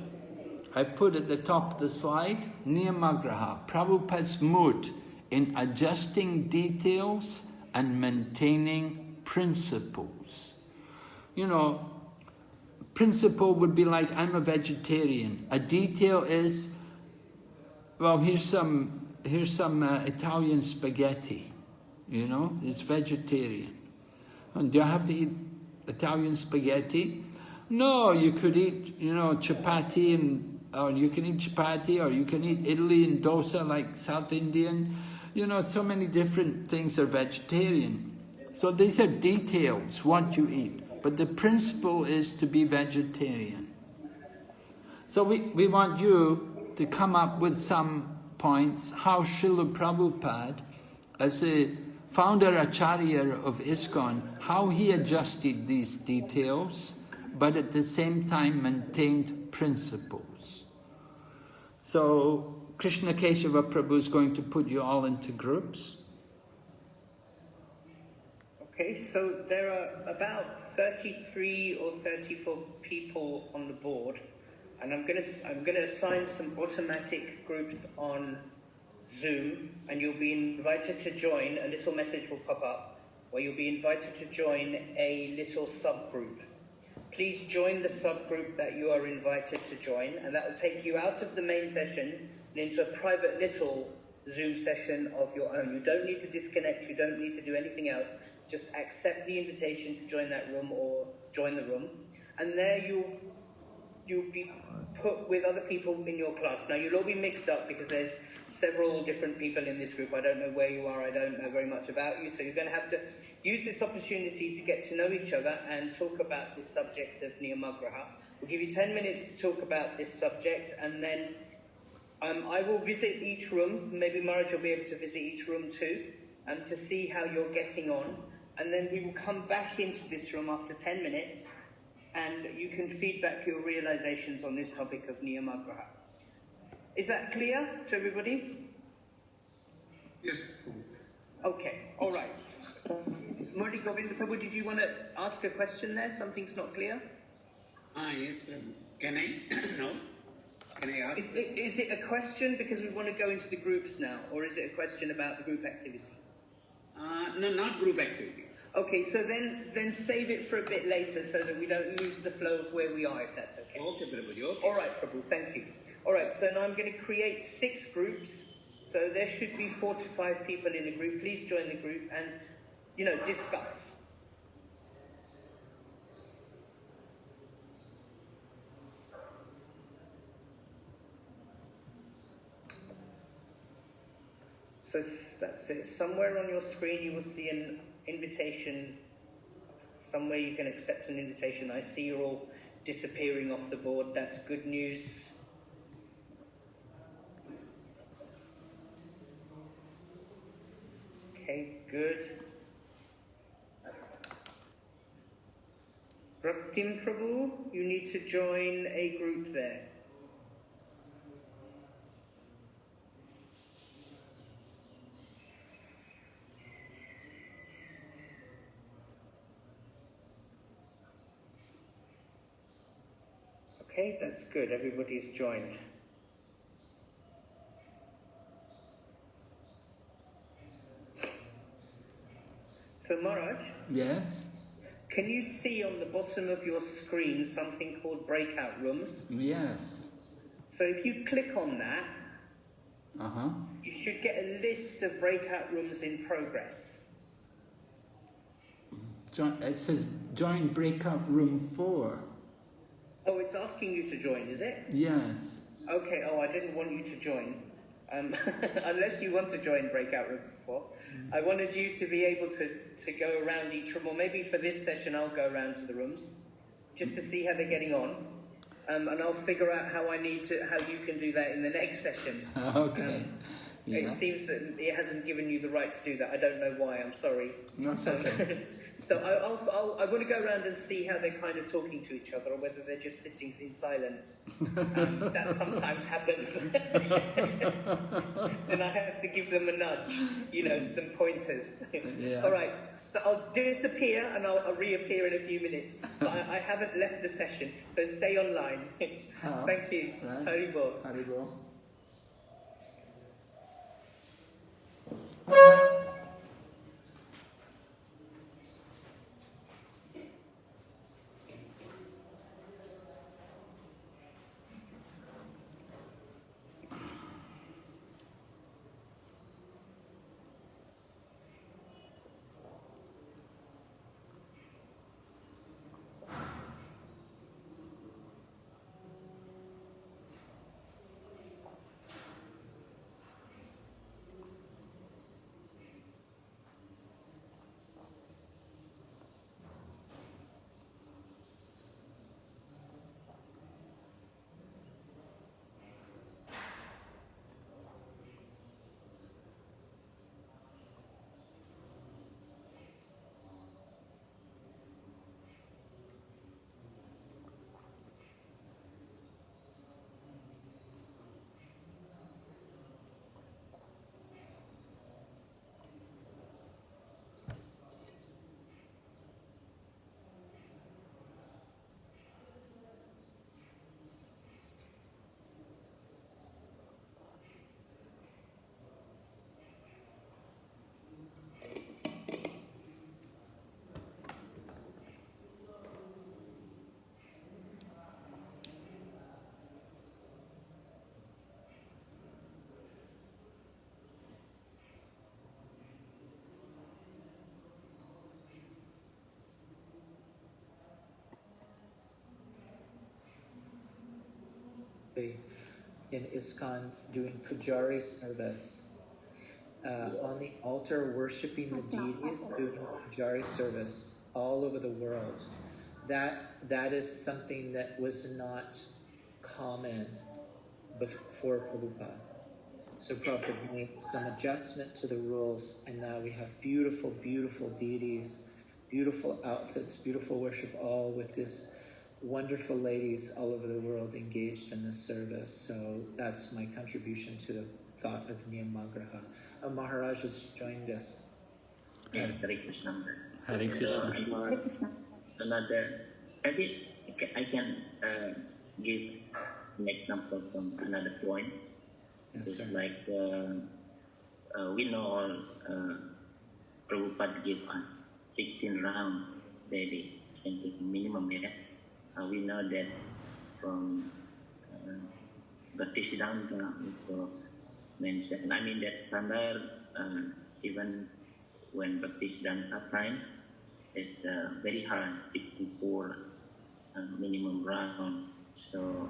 I put at the top of the slide, niyamagraha, Prabhupada's mood in adjusting details and maintaining principles. Principle would be like, I'm a vegetarian. A detail is, well, here's some Italian spaghetti, it's vegetarian. And do I have to eat Italian spaghetti? No, you could eat, chapati, or you can eat chapati, or you can eat idli and dosa like South Indian. So many different things are vegetarian. So these are details, what you eat. But the principle is to be vegetarian. So we want you to come up with some points, how Srila Prabhupada, as a founder Acharya of ISKCON, how he adjusted these details, but at the same time maintained principles. So Krishna Keshava Prabhu is going to put you all into groups. Okay, so there are about 33 or 34 people on the board, and I'm going to assign some automatic groups on Zoom, and you'll be invited to join. A little message will pop up where you'll be invited to join a little subgroup. Please join the subgroup that you are invited to join, and that will take you out of the main session and into a private little Zoom session of your own. You don't need to disconnect, you don't need to do anything else. Just accept the invitation to join that room or join the room. And there you'll be put with other people in your class. Now you'll all be mixed up because there's several different people in this group. I don't know where you are, I don't know very much about you. So you're going to have to use this opportunity to get to know each other and talk about this subject of Niyamagraha. We'll give you 10 minutes to talk about this subject, and then I will visit each room. Maybe Maharaj will be able to visit each room too, to see how you're getting on. and then we will come back into this room after 10 minutes, and you can feed back your realizations on this topic of Niyamagraha. Is that clear to everybody? Yes. Okay, all right. Murli Govinda Prabhu, did you want to ask a question there? Something's not clear? Yes, Prabhu. Can I? No? Can I ask? Is it a question because we want to go into the groups now, or is it a question about the group activity? No, not group activity. Okay, so then save it for a bit later so that we don't lose the flow of where we are, if that's okay. Okay, Prabhuji. Okay. All right, Prabhu, thank you. All right, so now I'm going to create 6 groups. So there should be 4 to 5 people in a group. Please join the group and, discuss. So that's it. Somewhere on your screen you will see an invitation. Somewhere you can accept an invitation. I see you're all disappearing off the board. That's good news. Okay, good. Bhakti Prabhu, you need to join a group there. Okay, that's good. Everybody's joined. So Maharaj? Yes? Can you see on the bottom of your screen something called breakout rooms? Yes. So if you click on that, Uh-huh. you should get a list of breakout rooms in progress. It says join breakout room 4. Oh, it's asking you to join, is it? Yes. Okay, I didn't want you to join. Unless you want to join breakout room 4. I wanted you to be able to go around each room, or maybe for this session I'll go around to the rooms, just to see how they're getting on. And I'll figure out how you can do that in the next session. Okay. It seems that it hasn't given you the right to do that. I don't know why, I'm sorry. No, it's okay. So I want to go around and see how they're kind of talking to each other, or whether they're just sitting in silence. That sometimes happens. And I have to give them a nudge, some pointers. Yeah. All right, so I'll disappear and I'll reappear in a few minutes. But I haven't left the session, so stay online. Thank you. Right. Haribol. Haribol. In ISKCON doing pujari service, on the altar worshiping the deities, doing pujari service all over the world. That is something that was not common before Prabhupada. So Prabhupada made some adjustment to the rules, and now we have beautiful, beautiful deities, beautiful outfits, beautiful worship, all with this wonderful ladies all over the world engaged in this service. So that's my contribution to the thought of Niyamagraha. Maharaj has joined us. Yes, Hare Krishna. Hare Krishna. Another, maybe I can give an example from another point. Yes, It's sir. like we know all Prabhupada gave us 16 rounds daily, chanting minimum. We know that from Bhakti Siddhanta also mentioned. I mean that standard even when Bhakti Siddhanta time, it's very hard, 64 minimum round. So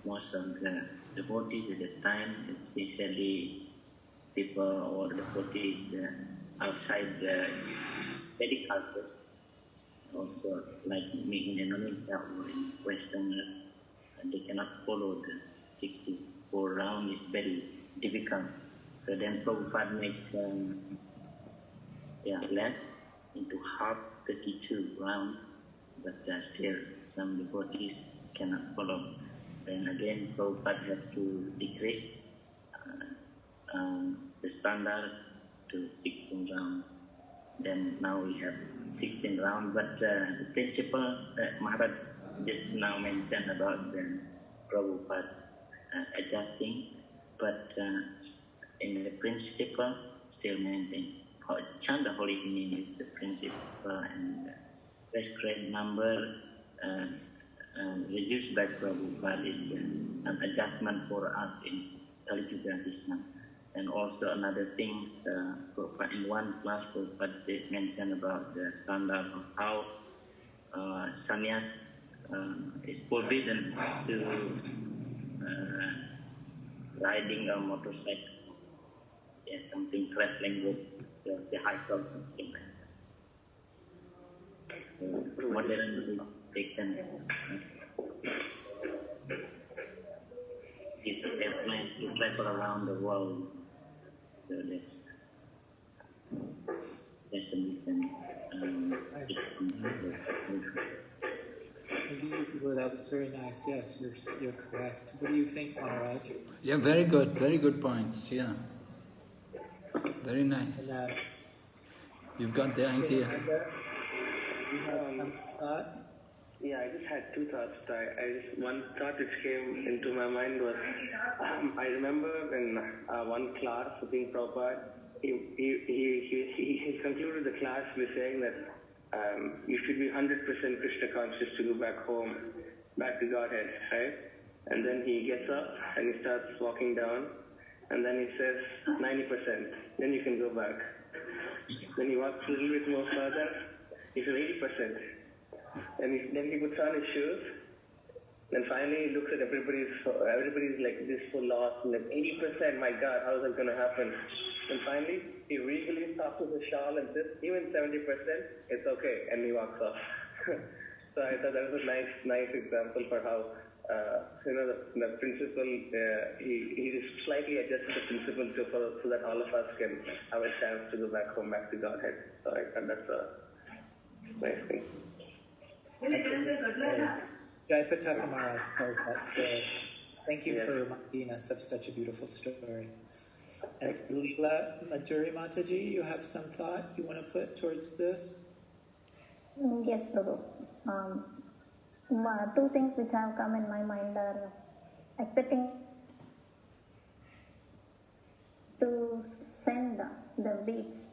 most of the devotees at the time, especially people or devotees outside the Vedic culture, also like me in Indonesia or in Western, they cannot follow the 64 round. It's very difficult. So then Prabhupada make less into half 32 round, but still some devotees cannot follow. Then again Prabhupada have to decrease the standard to 16 round. Then now we have 16 round, but the principle that Maharaj just now mentioned about the Prabhupada adjusting, but in the principle still maintain. Chant the holy name is the principle, and the prescribed number reduced by Prabhupada is some adjustment for us in Kali Yuga Krishna. And also another things, in one class Prabhupada mentioned about the standard of how sannyas is forbidden to riding a motorcycle. Yes, something traveling with the vehicle, something like that. So modern is taken. This airplane to travel around the world. So that's a different. Well, that was very nice. Yes, you're correct. What do you think, Maharaj? Yeah, very good points. Yeah, very nice. And, you've got the idea. You have some thought? Yeah, I just had two thoughts. One thought which came into my mind was, I remember in one class with Prabhupada, he concluded the class by saying that you should be 100% Krishna conscious to go back home, back to Godhead, right? And then he gets up and he starts walking down, and then he says 90%, then you can go back. Then he walks a little bit more further, he says 80%. And then he puts on his shoes, and finally he looks at everybody's like this so lost, and like 80%, my God, how is that going to happen? And finally he regally tosses his shawl and says, even 70%, it's okay, and he walks off. So I thought that was a nice example for how the principle, he just slightly adjusted the principle so that all of us can have a chance to go back home, back to Godhead. So I thought that's a nice thing. Jayapataka Maharaj tells that story. Thank you for reminding us of such a beautiful story. And Leela Madhuri Mataji, you have some thought you want to put towards this? Yes, Prabhu. Two things which have come in my mind are accepting to send the beads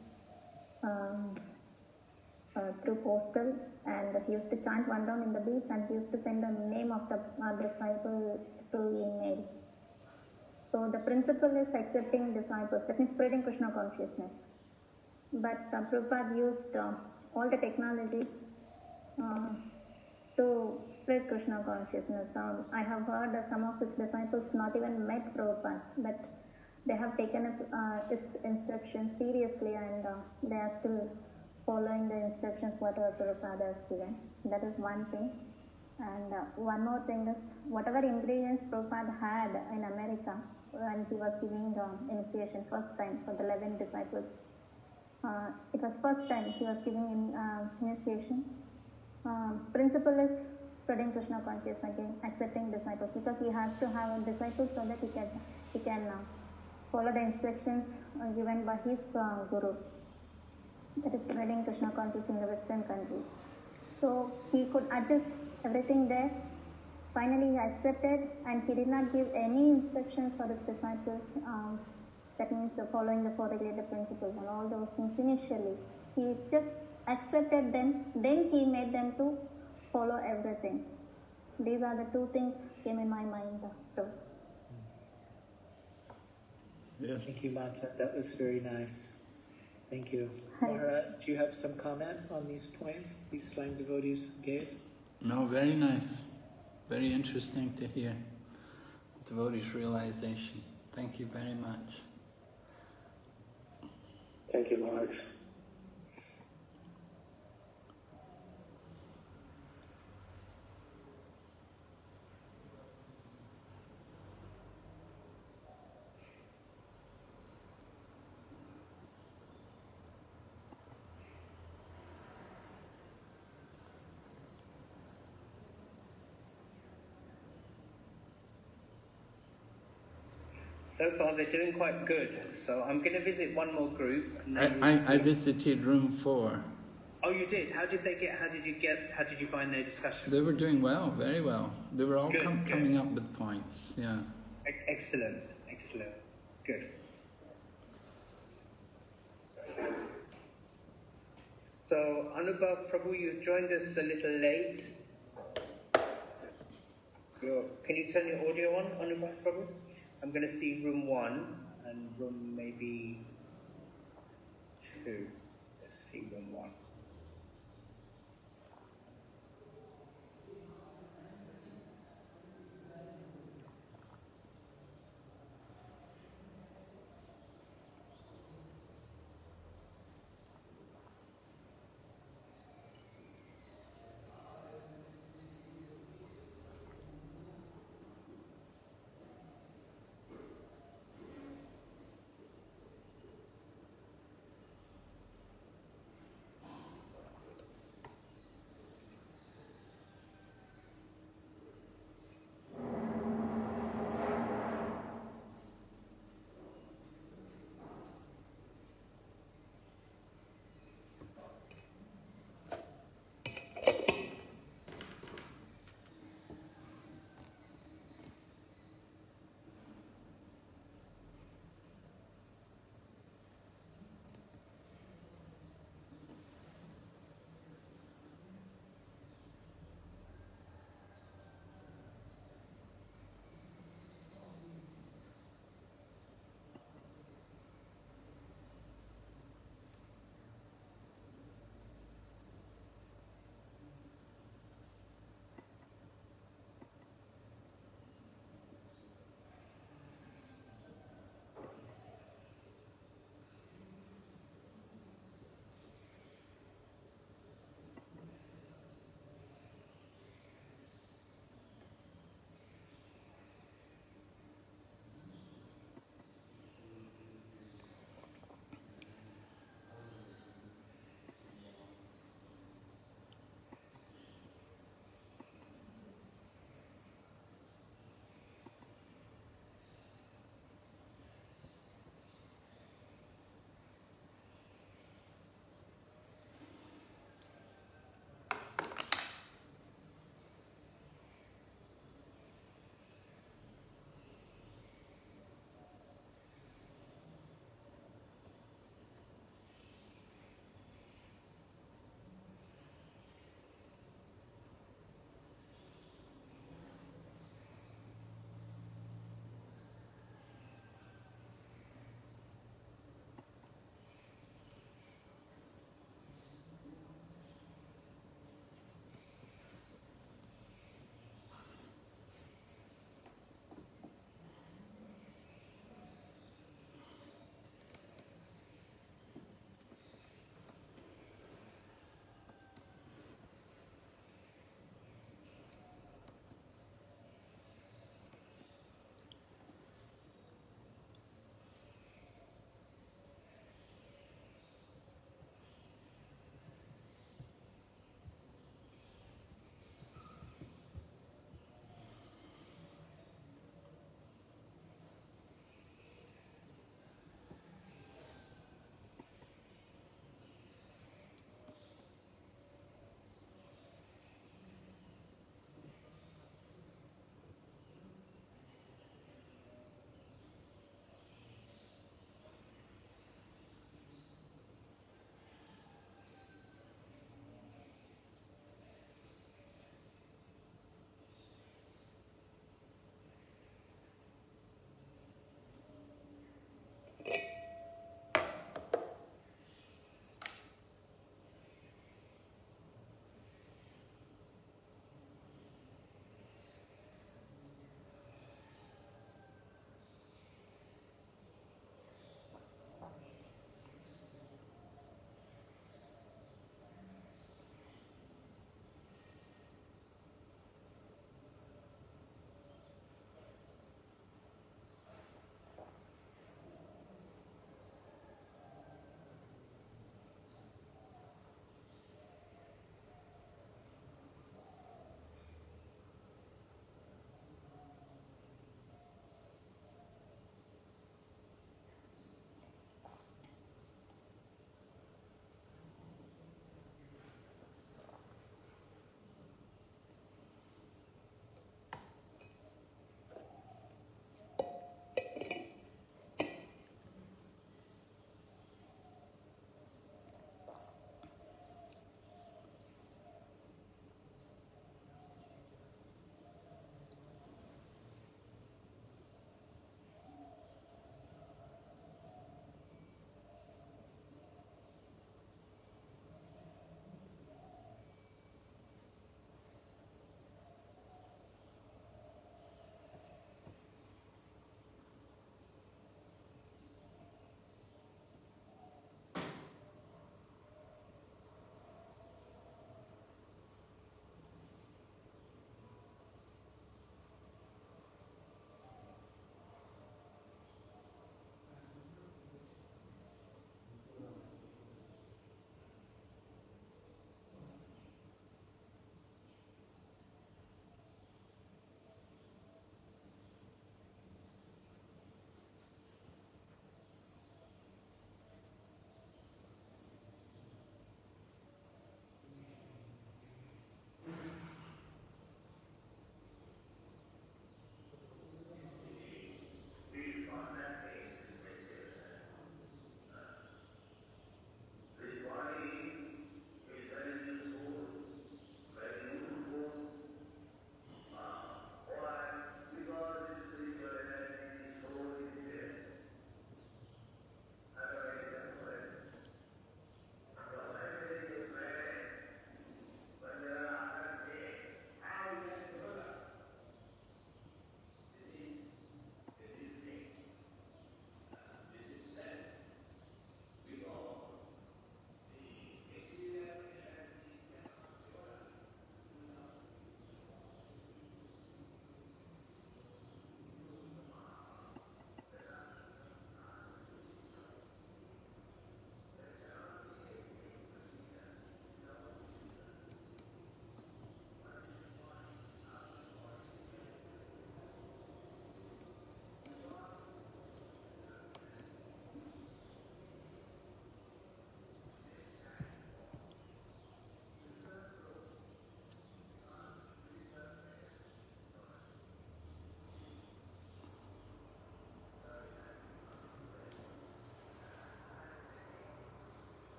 through postal, and he used to chant one round in the beads, and he used to send the name of the disciple through email. So the principle is accepting disciples, that means spreading Krishna consciousness. But Prabhupada used all the technology to spread Krishna consciousness. I have heard some of his disciples not even met Prabhupada, but they have taken his instructions seriously, and they are still following the instructions whatever Prabhupada has given. That is one thing. And one more thing is, whatever ingredients Prabhupada had in America, when he was giving initiation first time for the 11 disciples. It was first time he was giving initiation. Principle is spreading Krishna consciousness again, accepting disciples, because he has to have disciples so that he can follow the instructions given by his guru. That is spreading Krishna consciousness in the Western countries. So he could adjust everything there. Finally, he accepted, and he did not give any instructions for his disciples. That means following the four regulated principles and all those things initially. He just accepted them, then he made them to follow everything. These are the two things came in my mind too. Yes. Thank you, Mata. That was very nice. Thank you. Maharaj, do you have some comment on these points these fine devotees gave? No, very nice. Very interesting to hear devotees' realization. Thank you very much. Thank you, Maharaj. So far, they're doing quite good. So I'm going to visit one more group. I visited room 4. Oh, you did? How did you find their discussion? They were doing well, very well. They were all Good, coming up with points, yeah. Excellent. Good. So, Anubhav Prabhu, you joined us a little late. Can you turn your audio on, Anubhav Prabhu? I'm going to see room 1 and room maybe 2. Let's see room 1.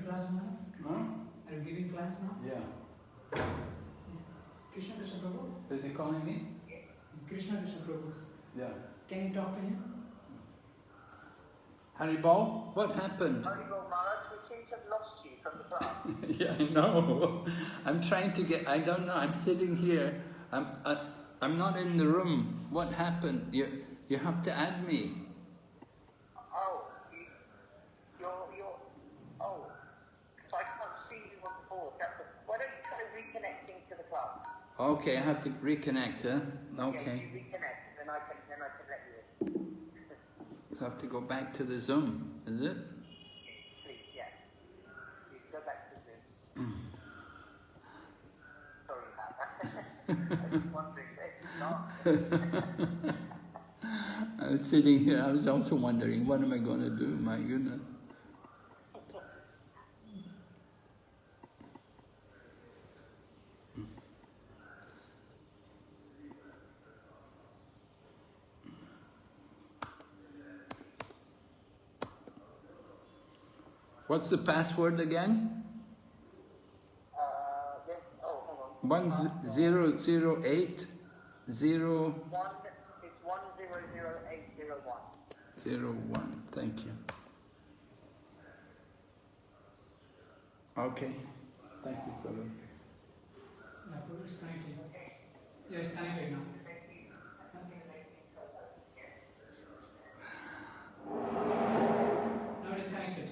class now? Huh? Are you giving class now? Yeah. Krishna Prabhu? Is he calling me? Krishna Prabhu. Yeah. Can you talk to him? Haribol, what happened? Haribol Maharaj, we seem to have lost you from the class. Yeah, I know. I'm trying to get. I don't know. I'm sitting here. I'm not in the room. What happened? You have to add me. Oh, oh, so I can't see you on the board. Why don't you try reconnecting to the class? Okay, I have to reconnect, huh? Okay. Yeah, you reconnect, then I can let you in. So I have to go back to the Zoom, is it? Please, yeah. You go back to the Zoom. Sorry about that. I was wondering if it's not. I was sitting here, I was also wondering, what am I going to do? My goodness. What's the password again? Yes. Oh, hold on. 1008 0. It's 100801. 01. Thank you. Okay. Thank you, brother. Yeah, Prabhu is connected. Yeah, it's connected now. Now it is connected.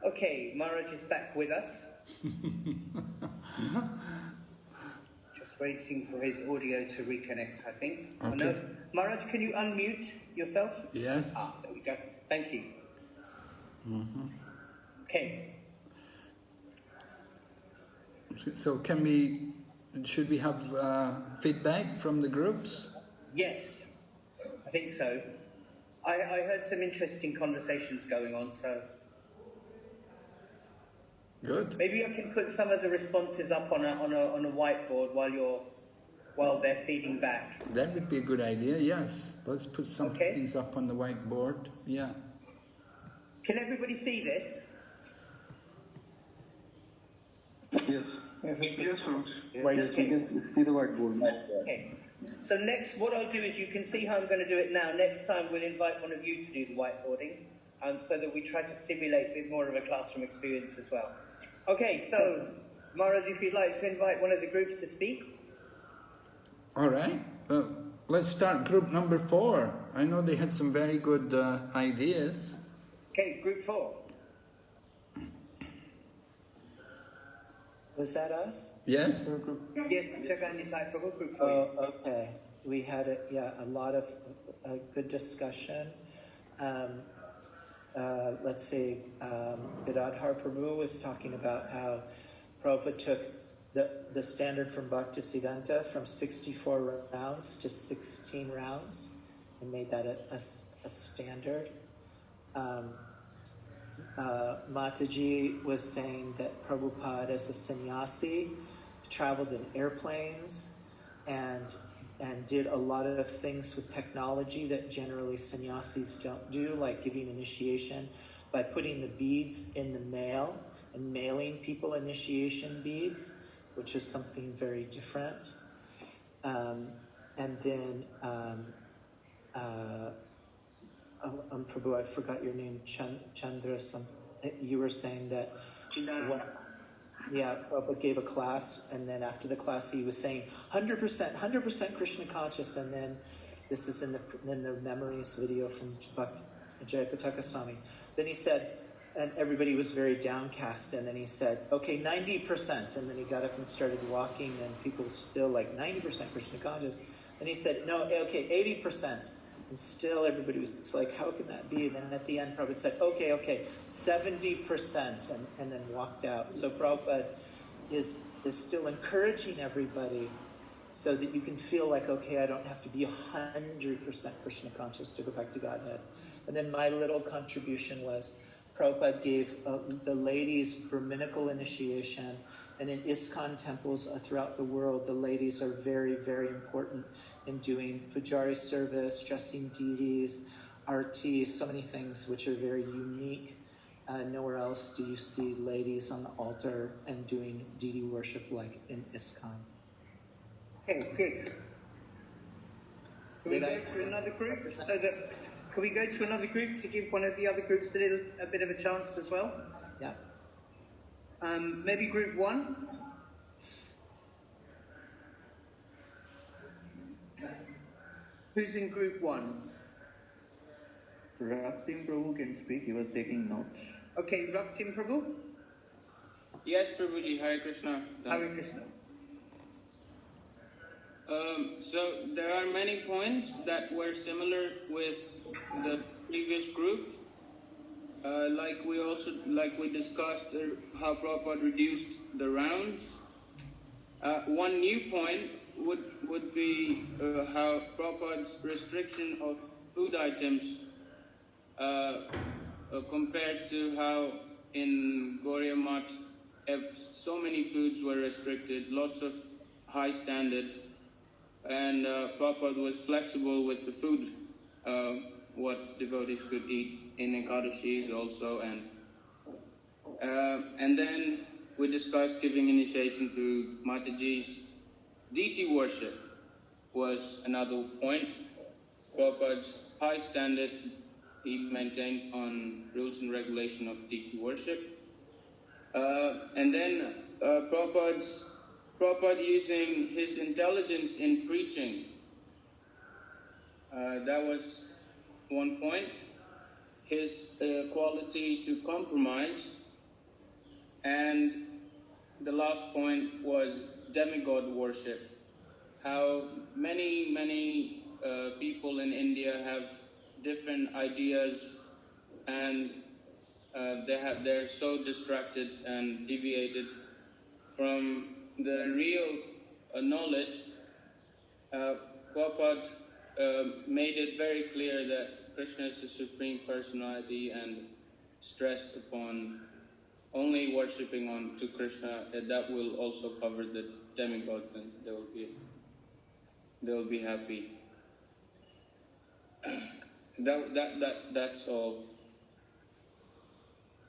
Okay, Maharaj is back with us. Just waiting for his audio to reconnect, I think. Okay. No, Maharaj, can you unmute yourself? Yes. There we go. Thank you. Okay. So should we have feedback from the groups? Yes, I think so. I heard some interesting conversations going on, so good. Maybe I can put some of the responses up on a whiteboard while they're feeding back. That would be a good idea. Yes, let's put some things up on the whiteboard. Yeah. Can everybody see this? Yes. Yes, from Yes, you can see the whiteboard. Okay. So next, what I'll do is, you can see how I'm going to do it now. Next time we'll invite one of you to do the whiteboarding, so that we try to stimulate a bit more of a classroom experience as well. Okay, so Maharaj, if you'd like to invite one of the groups to speak. All right. Well, let's start group number 4. I know they had some very good ideas. Okay, group 4. Was that us? Yes. Yes, Jagannath Prabhu, group 4. Oh, okay. We had a lot of good discussion. Let's see, Gadadhar Prabhu was talking about how Prabhupada took the standard from Bhakti Siddhanta from 64 rounds to 16 rounds and made that a standard. Mataji was saying that Prabhupada, as a sannyasi, traveled in airplanes and did a lot of things with technology that generally sannyasis don't do, like giving initiation by putting the beads in the mail and mailing people initiation beads, which is something very different. And then Prabhu, I forgot your name, Chandra. You were saying that Prabhupada gave a class, and then after the class he was saying 100% Krishna conscious, and then this is in the memories video from Jayapataka Swami. Then he said, and everybody was very downcast, and then he said, okay, 90%, and then he got up and started walking, and people still like 90% Krishna conscious. And he said, no, okay, 80%. And still everybody was like, how can that be? And then at the end, Prabhupada said, okay, 70%, and then walked out. So Prabhupada is still encouraging everybody so that you can feel like, okay, I don't have to be 100% Krishna conscious to go back to Godhead. And then my little contribution was Prabhupada gave the ladies Brahminical initiation, and in ISKCON temples throughout the world, the ladies are very, very important in doing pujari service, dressing deities, arti, so many things which are very unique. Nowhere else do you see ladies on the altar and doing deity worship like in ISKCON. Okay, good. Can we go to another group can we go to another group to give one of the other groups a bit of a chance as well? Yeah. Maybe group 1. Who's in group 1? Raktim Prabhu can speak, he was taking notes. Okay, Raktim Prabhu? Yes, Prabhuji, Hare Krishna. Hare Krishna. So there are many points that were similar with the previous group. Like we discussed how Prabhupada reduced the rounds. One new point would be how Prabhupada's restriction of food items compared to how in Gauriya Math so many foods were restricted, lots of high standard, and Prabhupada was flexible with the food, what devotees could eat in Ekadashis also, and then we discussed giving initiation to Mataji's. Deity worship was another point. Prabhupada's high standard he maintained on rules and regulation of deity worship. And then Prabhupada using his intelligence in preaching. That was one point. His quality to compromise. And the last point was demigod worship. How many people in India have different ideas, and they're so distracted and deviated from the real knowledge. Prabhupada made it very clear that Krishna is the Supreme Personality and stressed upon only worshipping on to Krishna. That will also cover the demigods, and they will be happy. That's all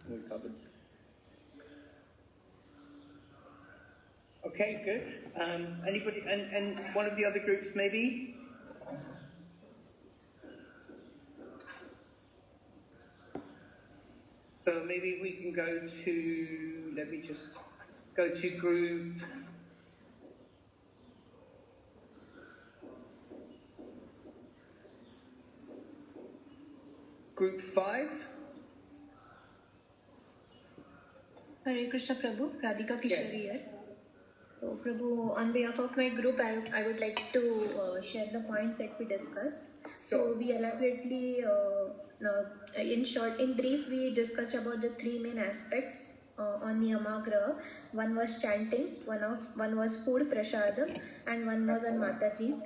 we covered. Okay, good. Anybody, and one of the other groups maybe? So maybe we can go to, let me just go to group Group 5. Hare Krishna Prabhu, Radhika Kishori here. So Prabhu, on behalf of my group, I would like to share the points that we discussed. So we elaborately, in brief, we discussed about the 3 main aspects on Niyamagraha. One was chanting, one was food, prasadam, and one was on Mataji's.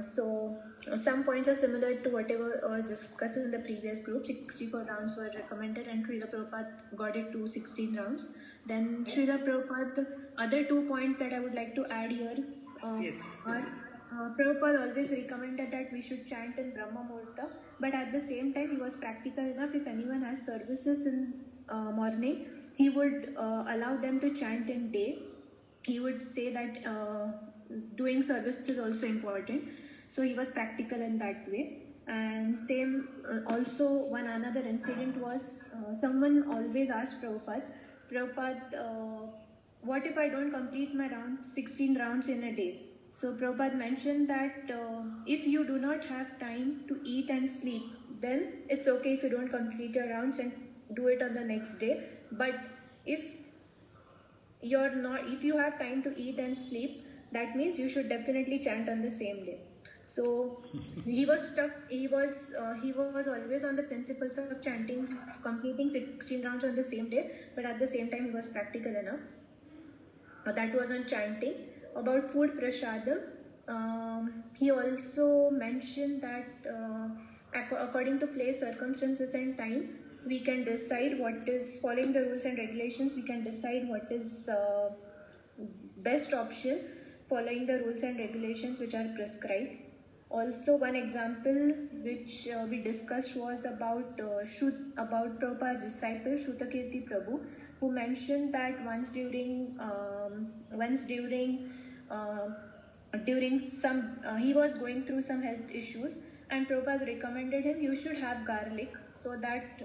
So some points are similar to whatever was discussed in the previous group. 64 rounds were recommended, and Srila Prabhupada got it to 16 rounds. Then Srila Prabhupada, other 2 points that I would like to add here are Prabhupada always recommended that we should chant in Brahma Muhurta, but at the same time he was practical enough. If anyone has services in morning, he would allow them to chant in day. He would say that doing service is also important, so he was practical in that way. And same also one another incident was someone always asked Prabhupada, what if I don't complete my rounds, 16 rounds in a day? So Prabhupada mentioned that if you do not have time to eat and sleep, then it's okay if you don't complete your rounds and do it on the next day. But if you have time to eat and sleep, that means you should definitely chant on the same day. So he was stuck. He was always on the principles of chanting, completing 16 rounds on the same day. But at the same time, he was practical enough. That was on chanting. About food prasadam, he also mentioned that according to place, circumstances, and time, we can decide what is, following the rules and regulations, we can decide what is best option, following the rules and regulations which are prescribed. Also, one example which we discussed was about Prabhupada's disciple Shrutakirti Prabhu, who mentioned that once during some he was going through some health issues, and Prabhupada recommended him, you should have garlic so that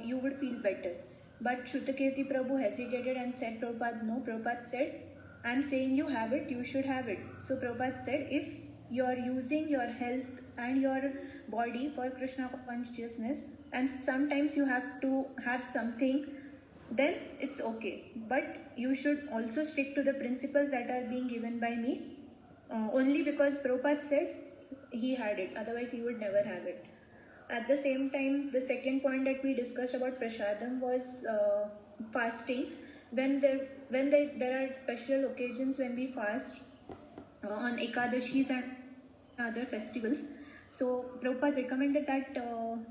you would feel better. But Shrutakirti Prabhu hesitated and said, Prabhupada, no. Prabhupada said, I am saying you have it, you should have it. So Prabhupada said, if you are using your health and your body for Krishna consciousness, and sometimes you have to have something, then it's okay. But you should also stick to the principles that are being given by me, only because Prabhupada said he had it, otherwise he would never have it. At the same time, the second point that we discussed about prasadam was fasting. When there are special occasions when we fast on Ekadashis and other festivals, so Prabhupada recommended that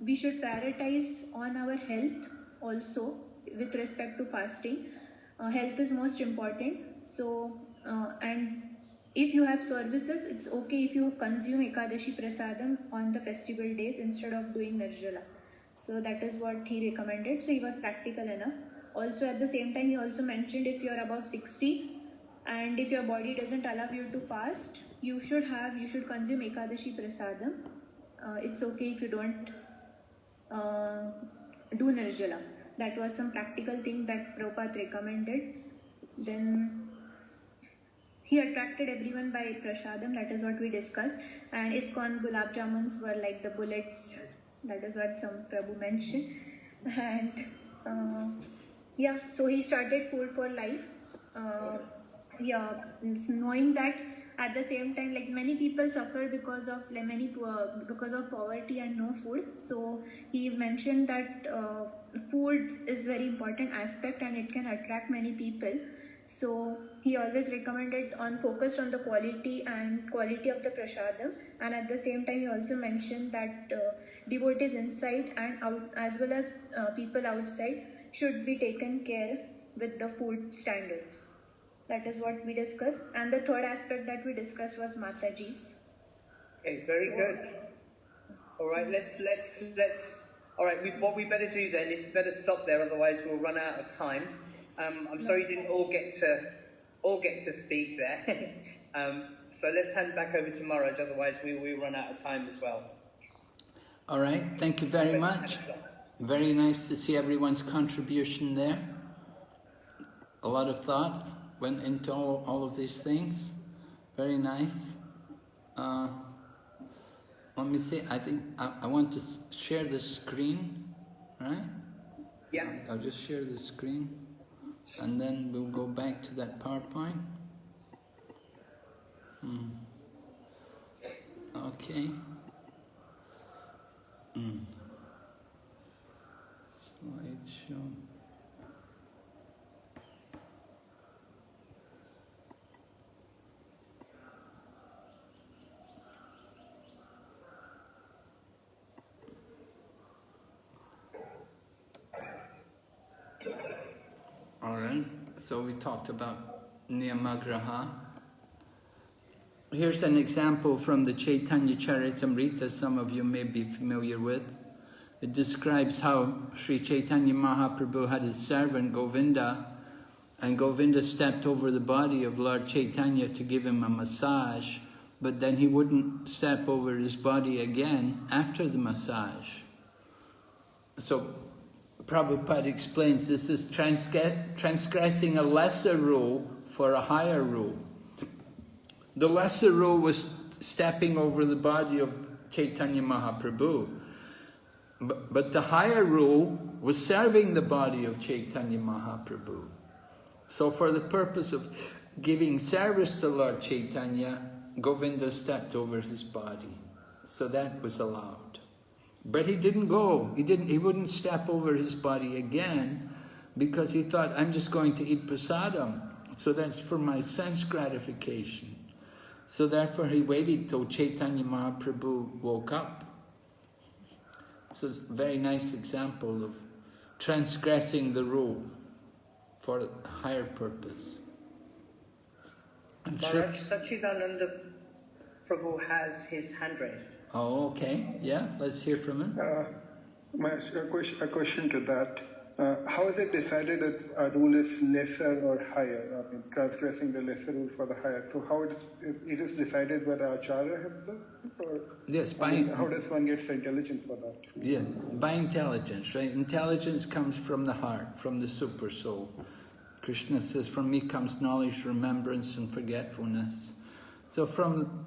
we should prioritize on our health also with respect to fasting. Health is most important. So and if you have services, it's okay if you consume Ekadashi Prasadam on the festival days instead of doing Nirjala. So that is what he recommended. So he was practical enough. Also at the same time, he also mentioned if you are above 60 and if your body doesn't allow you to fast, you should consume Ekadashi Prasadam. It's okay if you don't do Nirjala. That was some practical thing that Prabhupada recommended. Then he attracted everyone by prasadam, that is what we discussed. And ISKCON gulab jamuns were like the bullets, that is what some Prabhu mentioned. And yeah, so he started Food for Life. Knowing that at the same time, like many people suffer because of poverty and no food. So he mentioned that food is very important aspect and it can attract many people. So he always recommended focused on the quality of the prasadam, and at the same time he also mentioned that devotees inside and out as well as people outside should be taken care with the food standards. That is what we discussed. And the third aspect that we discussed was Mataji's. Okay, very good. All right, let's. All right, what we better do then is better stop there, otherwise we'll run out of time. I'm sorry you didn't all get to speak there. So let's hand back over to Maharaj, otherwise we will run out of time as well. All right, thank you very much. Very nice to see everyone's contribution there. A lot of thought went into all of these things. Very nice. Let me see, I think I want to share the screen, right? Yeah. I'll just share the screen and then we'll go back to that PowerPoint. Okay. Slideshow. All right, so we talked about Niyamagraha. Here's an example from the Chaitanya Charitamrita, some of you may be familiar with. It describes how Sri Chaitanya Mahaprabhu had his servant Govinda, and Govinda stepped over the body of Lord Chaitanya to give him a massage, but then he wouldn't step over his body again after the massage. So Prabhupada explains this is transgressing a lesser rule for a higher rule. The lesser rule was stepping over the body of Chaitanya Mahaprabhu. But the higher rule was serving the body of Chaitanya Mahaprabhu. So for the purpose of giving service to Lord Chaitanya, Govinda stepped over his body. So that was allowed. But he didn't go. He wouldn't step over his body again because he thought, I'm just going to eat prasadam. So that's for my sense gratification. So therefore he waited till Chaitanya Mahaprabhu woke up. So it's a very nice example of transgressing the rule for a higher purpose. Maharaj, Sachidananda Prabhu has his hand raised. Oh, okay. Yeah, let's hear from him. A question to that. How is it decided that a rule is lesser or higher? I mean, transgressing the lesser rule for the higher. So how it is decided by the Acharya himself? Or, yes, how does one get intelligence for that? Yeah, by intelligence, right? Intelligence comes from the heart, from the super soul. Krishna says, from me comes knowledge, remembrance, and forgetfulness. So from,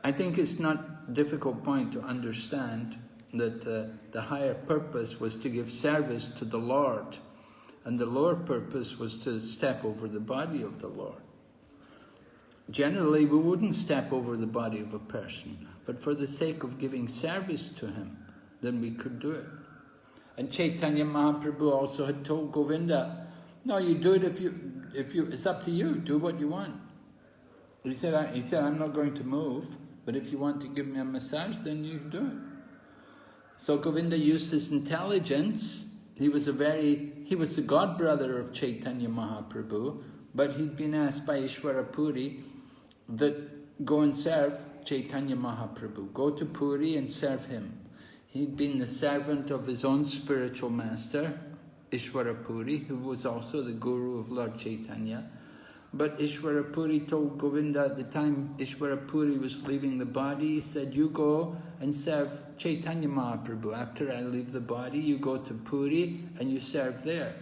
I think it's not a difficult point to understand that the higher purpose was to give service to the Lord, and the lower purpose was to step over the body of the Lord. Generally, we wouldn't step over the body of a person, but for the sake of giving service to him, then we could do it. And Chaitanya Mahaprabhu also had told Govinda, no, you do it if you, it's up to you, do what you want. He said, I'm not going to move, but if you want to give me a massage, then you do it. So Govinda used his intelligence. He was the god brother of Chaitanya Mahaprabhu, but he'd been asked by Ishwara Puri that go and serve Chaitanya Mahaprabhu. Go to Puri and serve him. He'd been the servant of his own spiritual master, Ishwara Puri, who was also the guru of Lord Chaitanya. But Ishwara Puri told Govinda at the time Ishwara Puri was leaving the body, he said, you go and serve Chaitanya Mahaprabhu. After I leave the body, you go to Puri and you serve there.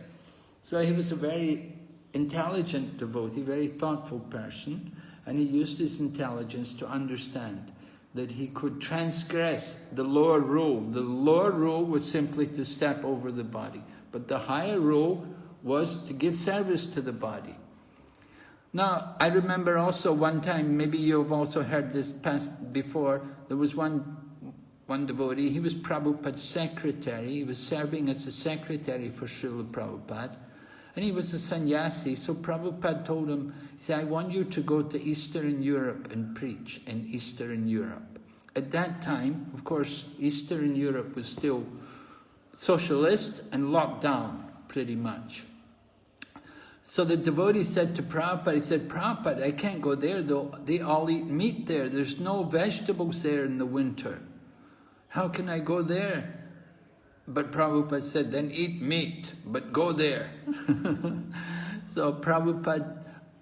So he was a very intelligent devotee, very thoughtful person, and he used his intelligence to understand that he could transgress the lower rule. The lower rule was simply to step over the body, but the higher rule was to give service to the body. Now, I remember also one time, maybe you've also heard this past before, there was one devotee, he was Prabhupada's secretary, he was serving as a secretary for Srila Prabhupada, and he was a sannyasi, so Prabhupada told him, he said, I want you to go to Eastern Europe and preach in Eastern Europe. At that time, of course, Eastern Europe was still socialist and locked down, pretty much. So the devotee said to Prabhupada, he said, Prabhupada, I can't go there though, they all eat meat there, there's no vegetables there in the winter. How can I go there? But Prabhupada said, then eat meat, but go there. So Prabhupada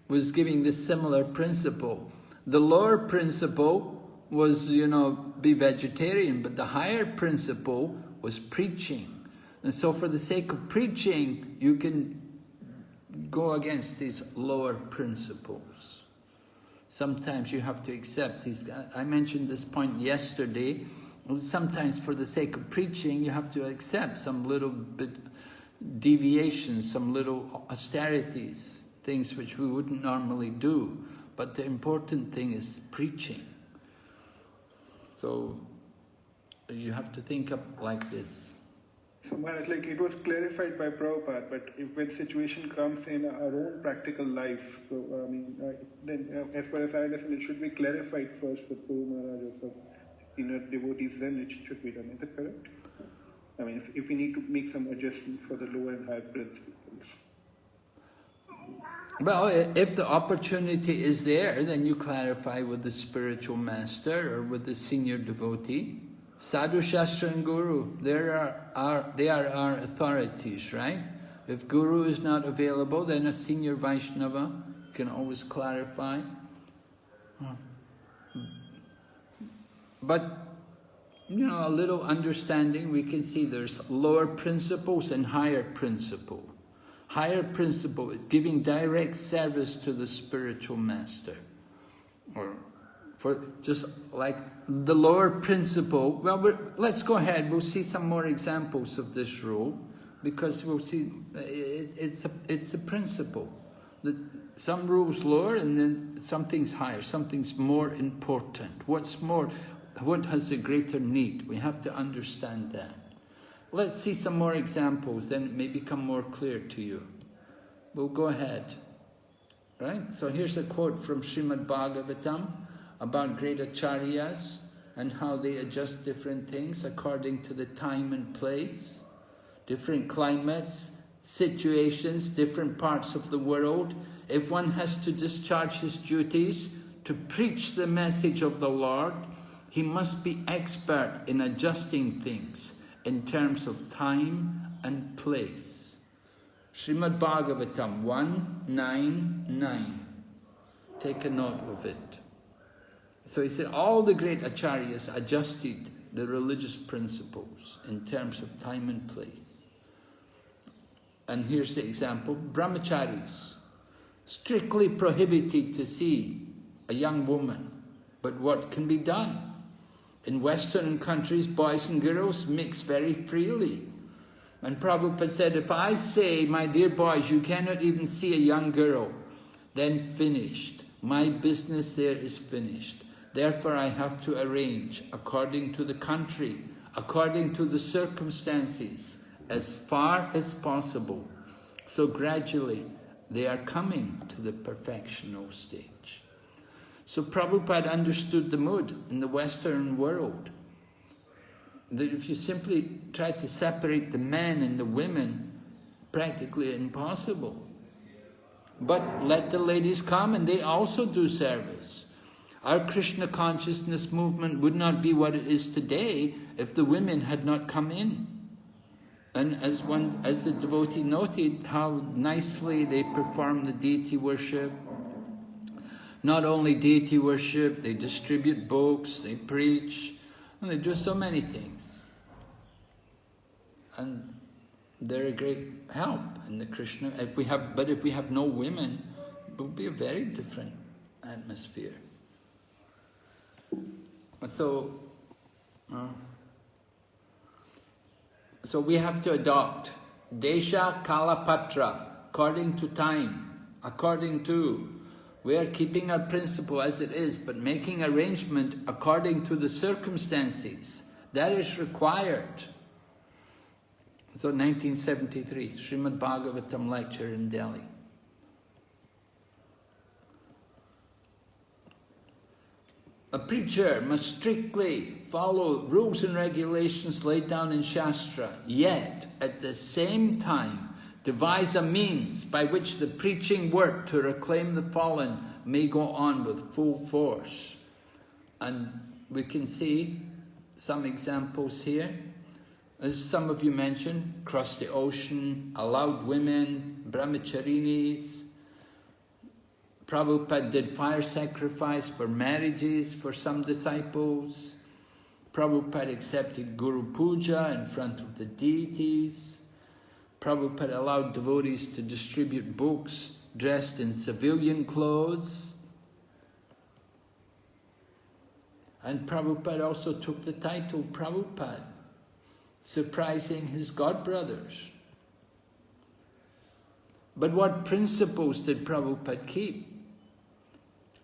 was giving this similar principle. The lower principle was, be vegetarian, but the higher principle was preaching. And so for the sake of preaching, you can go against these lower principles. Sometimes you have to accept these. I mentioned this point yesterday. Sometimes for the sake of preaching, you have to accept some little bit deviations, some little austerities, things which we wouldn't normally do. But the important thing is preaching. So you have to think up like this. So, Maharaj, it was clarified by Prabhupada, but if when situation comes in our own practical life, so then as far as I understand, it should be clarified first with Guru Maharaj or some inner devotees, then it should be done. Is that correct? I mean, if we need to make some adjustments for the lower and higher principles. Well, if the opportunity is there, then you clarify with the spiritual master or with the senior devotee. Sadhu, Shastra and Guru, they are our authorities, right? If Guru is not available, then a senior Vaishnava can always clarify. But, a little understanding, we can see there's lower principles and higher principle. Higher principle is giving direct service to the spiritual master. Or for just like the lower principle, well, let's go ahead, we'll see some more examples of this rule, because we'll see it's a principle. That some rules lower and then something's higher, something's more important. What has a greater need? We have to understand that. Let's see some more examples, then it may become more clear to you. We'll go ahead. Right? So here's a quote from Srimad Bhagavatam about great acharyas. and how they adjust different things according to the time and place, different climates, situations, different parts of the world. If one has to discharge his duties to preach the message of the Lord, he must be expert in adjusting things in terms of time and place. Srimad Bhagavatam 199. Take a note of it. So he said all the great acharyas adjusted the religious principles in terms of time and place. And here's the example. Brahmacharis, strictly prohibited to see a young woman. But what can be done? In Western countries, boys and girls mix very freely. And Prabhupada said, if I say, my dear boys, you cannot even see a young girl, then finished. My business there is finished. Therefore, I have to arrange according to the country, according to the circumstances, as far as possible. So gradually, they are coming to the perfectional stage. So Prabhupada understood the mood in the Western world. That if you simply try to separate the men and the women, practically impossible. But let the ladies come and they also do service. Our Krishna consciousness movement would not be what it is today if the women had not come in. And as the devotee noted, how nicely they perform the deity worship. Not only deity worship, they distribute books, they preach, and they do so many things. And they're a great help in the Krishna. But if we have no women, it will be a very different atmosphere. So we have to adopt Desha Kalapatra, according to time, according to. We are keeping our principle as it is, but making arrangement according to the circumstances. That is required. So 1973, Srimad Bhagavatam lecture in Delhi. A preacher must strictly follow rules and regulations laid down in Shastra, yet at the same time devise a means by which the preaching work to reclaim the fallen may go on with full force. And we can see some examples here. As some of you mentioned, cross the ocean, allowed women, brahmacharinis. Prabhupada did fire sacrifice for marriages for some disciples. Prabhupada accepted Guru Puja in front of the deities. Prabhupada allowed devotees to distribute books dressed in civilian clothes. And Prabhupada also took the title Prabhupada, surprising his godbrothers. But what principles did Prabhupada keep?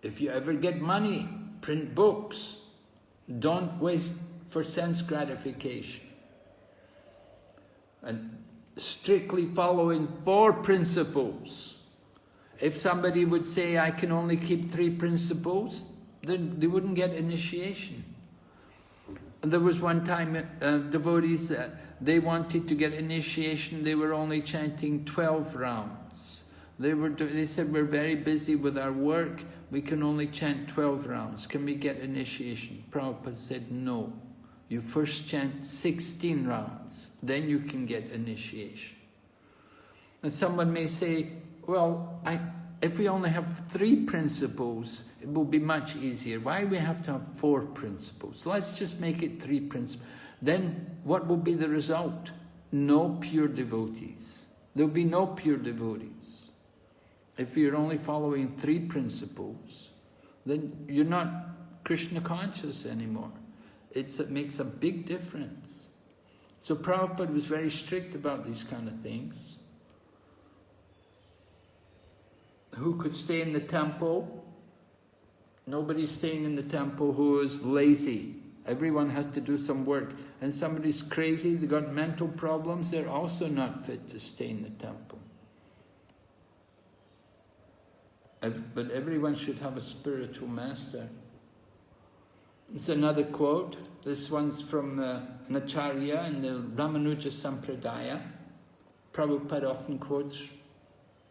If you ever get money, print books. Don't waste for sense gratification. And strictly following 4 principles. If somebody would say, I can only keep 3 principles, then they wouldn't get initiation. And there was one time devotees, they wanted to get initiation, they were only chanting 12 rounds. They said, we're very busy with our work, we can only chant 12 rounds. Can we get initiation? Prabhupada said, no. You first chant 16 rounds, then you can get initiation. And someone may say, well, if we only have 3 principles, it will be much easier. Why do we have to have 4 principles? Let's just make it 3 principles. Then what will be the result? No pure devotees. There will be no pure devotees. If you're only following 3 principles, then you're not Krishna conscious anymore. It makes a big difference. So Prabhupada was very strict about these kind of things. Who could stay in the temple? Nobody's staying in the temple who is lazy. Everyone has to do some work. And somebody's crazy, they got mental problems, they're also not fit to stay in the temple. But everyone should have a spiritual master. It's another quote. This one's from an Acharya in the Ramanuja Sampradaya. Prabhupada often quotes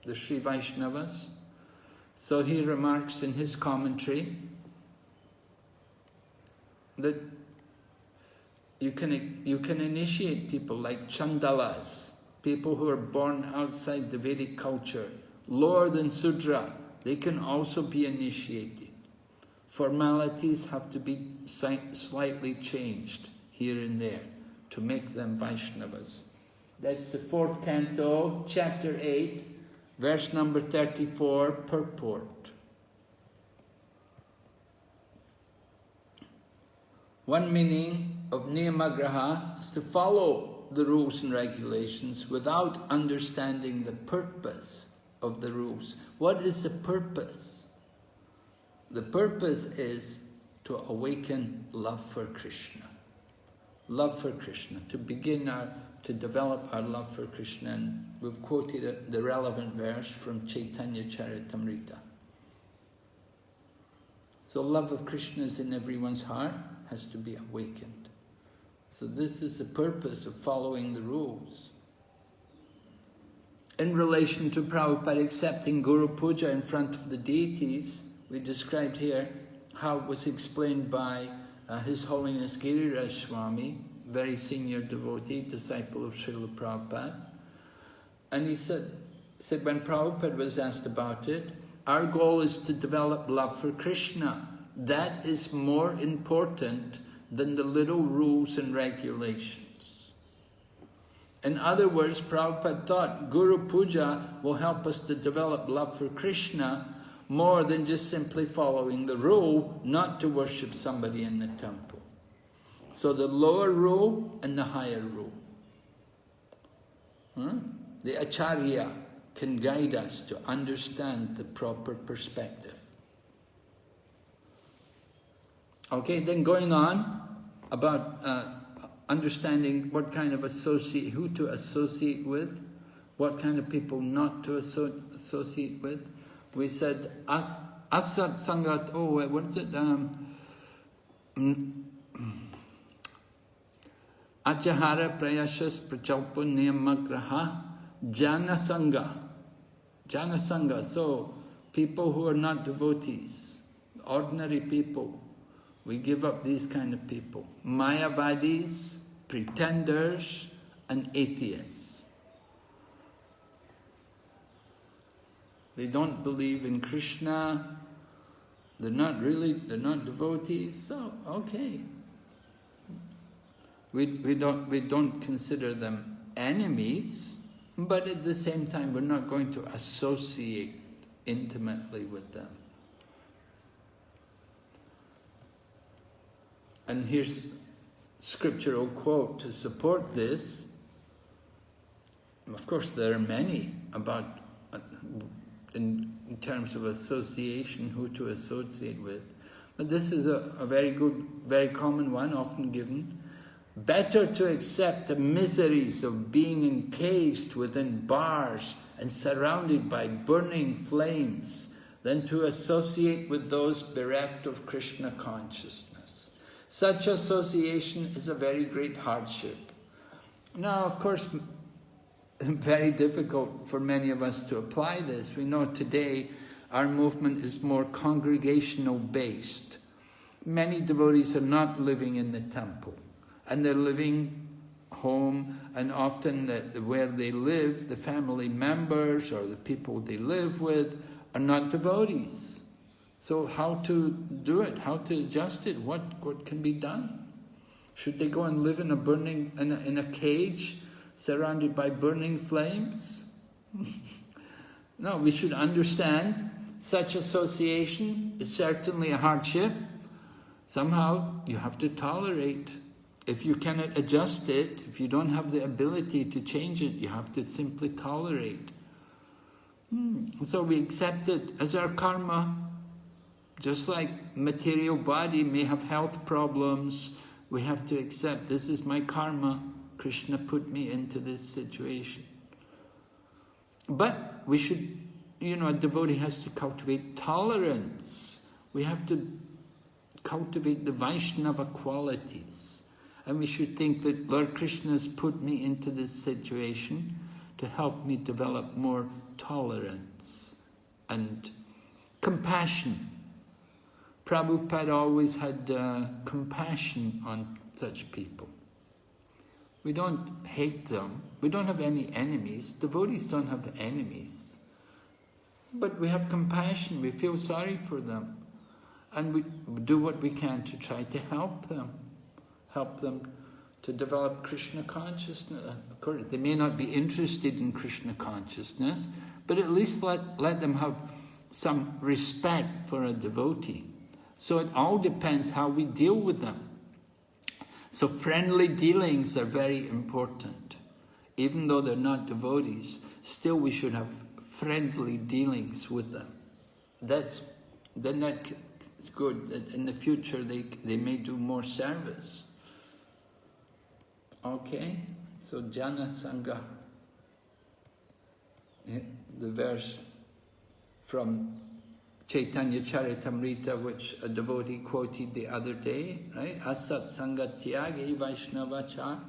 the Sri Vaishnavas. So he remarks in his commentary that you can initiate people like Chandalas, people who are born outside the Vedic culture, lower than Sudra. They can also be initiated. Formalities have to be slightly changed here and there to make them Vaishnavas. That's the 4th canto, chapter 8, verse number 34, purport. One meaning of Niyamagraha is to follow the rules and regulations without understanding the purpose of the rules. What is the purpose? The purpose is to awaken love for Krishna. Love for Krishna, to begin to develop our love for Krishna. And we've quoted the relevant verse from Chaitanya Charitamrita. So love of Krishna is in everyone's heart, has to be awakened. So this is the purpose of following the rules. In relation to Prabhupada accepting Guru Puja in front of the deities, we described here how it was explained by His Holiness Giriraj Swami, very senior devotee, disciple of Srila Prabhupada. And he said when Prabhupada was asked about it, our goal is to develop love for Krishna. That is more important than the little rules and regulations. In other words, Prabhupada thought Guru Puja will help us to develop love for Krishna more than just simply following the rule not to worship somebody in the temple. So the lower rule and the higher rule. The Acharya can guide us to understand the proper perspective. Okay, then going on about understanding what kind of who to associate with, what kind of people not to associate with. We said asat sangat. Oh, what is it? Achahara prayashas prachalpa niyamagraha jana sangha. Jana sangha. So people who are not devotees, ordinary people, we give up these kind of people. Mayavadis, pretenders, and atheists. They don't believe in Krishna. They're not devotees. So, okay. We don't consider them enemies, but at the same time, we're not going to associate intimately with them. And here's scriptural quote to support this. Of course, there are many about in terms of association, who to associate with. But this is a very good, very common one, often given. Better to accept the miseries of being encaged within bars and surrounded by burning flames than to associate with those bereft of Krishna consciousness. Such association is a very great hardship. Now, of course, very difficult for many of us to apply this. We know today our movement is more congregational based. Many devotees are not living in the temple, and they're living home, and often where they live, the family members or the people they live with are not devotees. So how to do it? How to adjust it? What can be done? Should they go and live in a cage surrounded by burning flames? No, we should understand such association is certainly a hardship. Somehow you have to tolerate. If you cannot adjust it, if you don't have the ability to change it, you have to simply tolerate. So we accept it as our karma. Just like material body may have health problems, we have to accept this is my karma. Krishna put me into this situation. But we should, a devotee has to cultivate tolerance. We have to cultivate the Vaishnava qualities. And we should think that Lord Krishna has put me into this situation to help me develop more tolerance and compassion. Prabhupada always had compassion on such people. We don't hate them. We don't have any enemies. Devotees don't have enemies. But we have compassion. We feel sorry for them. And we do what we can to try to help them. Help them to develop Krishna consciousness. Of course, they may not be interested in Krishna consciousness, but at least let them have some respect for a devotee. So it all depends how we deal with them. So friendly dealings are very important. Even though they're not devotees, still we should have friendly dealings with them. That's good. In the future they may do more service. Okay, so Jana Sangha, the verse from Chaitanya Charitamrita, which a devotee quoted the other day, right? Asat Sangha Tyage Vaishnavacha.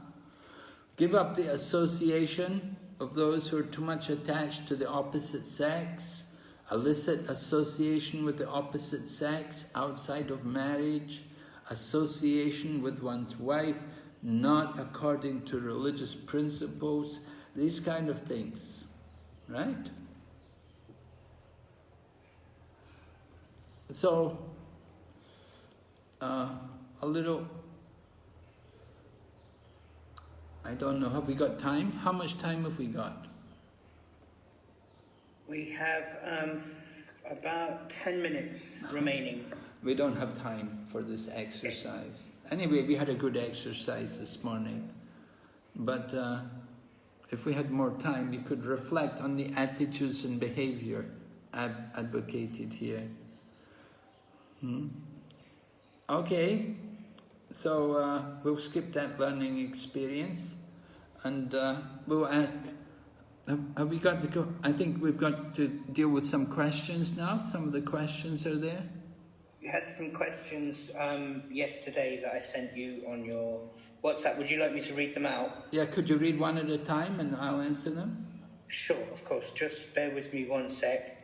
Give up the association of those who are too much attached to the opposite sex, illicit association with the opposite sex outside of marriage, association with one's wife, not according to religious principles, these kind of things, right? So, a little, I don't know, have we got time? How much time have we got? We have about 10 minutes remaining. We don't have time for this exercise. Anyway, we had a good exercise this morning. But if we had more time, we could reflect on the attitudes and behavior I've advocated here. Okay, so we'll skip that learning experience and we'll ask, have we got to go? I think we've got to deal with some questions now. Some of the questions are there. We had some questions yesterday that I sent you on your WhatsApp. Would you like me to read them out? Yeah, could you read one at a time and I'll answer them? Sure, of course. Just bear with me one sec.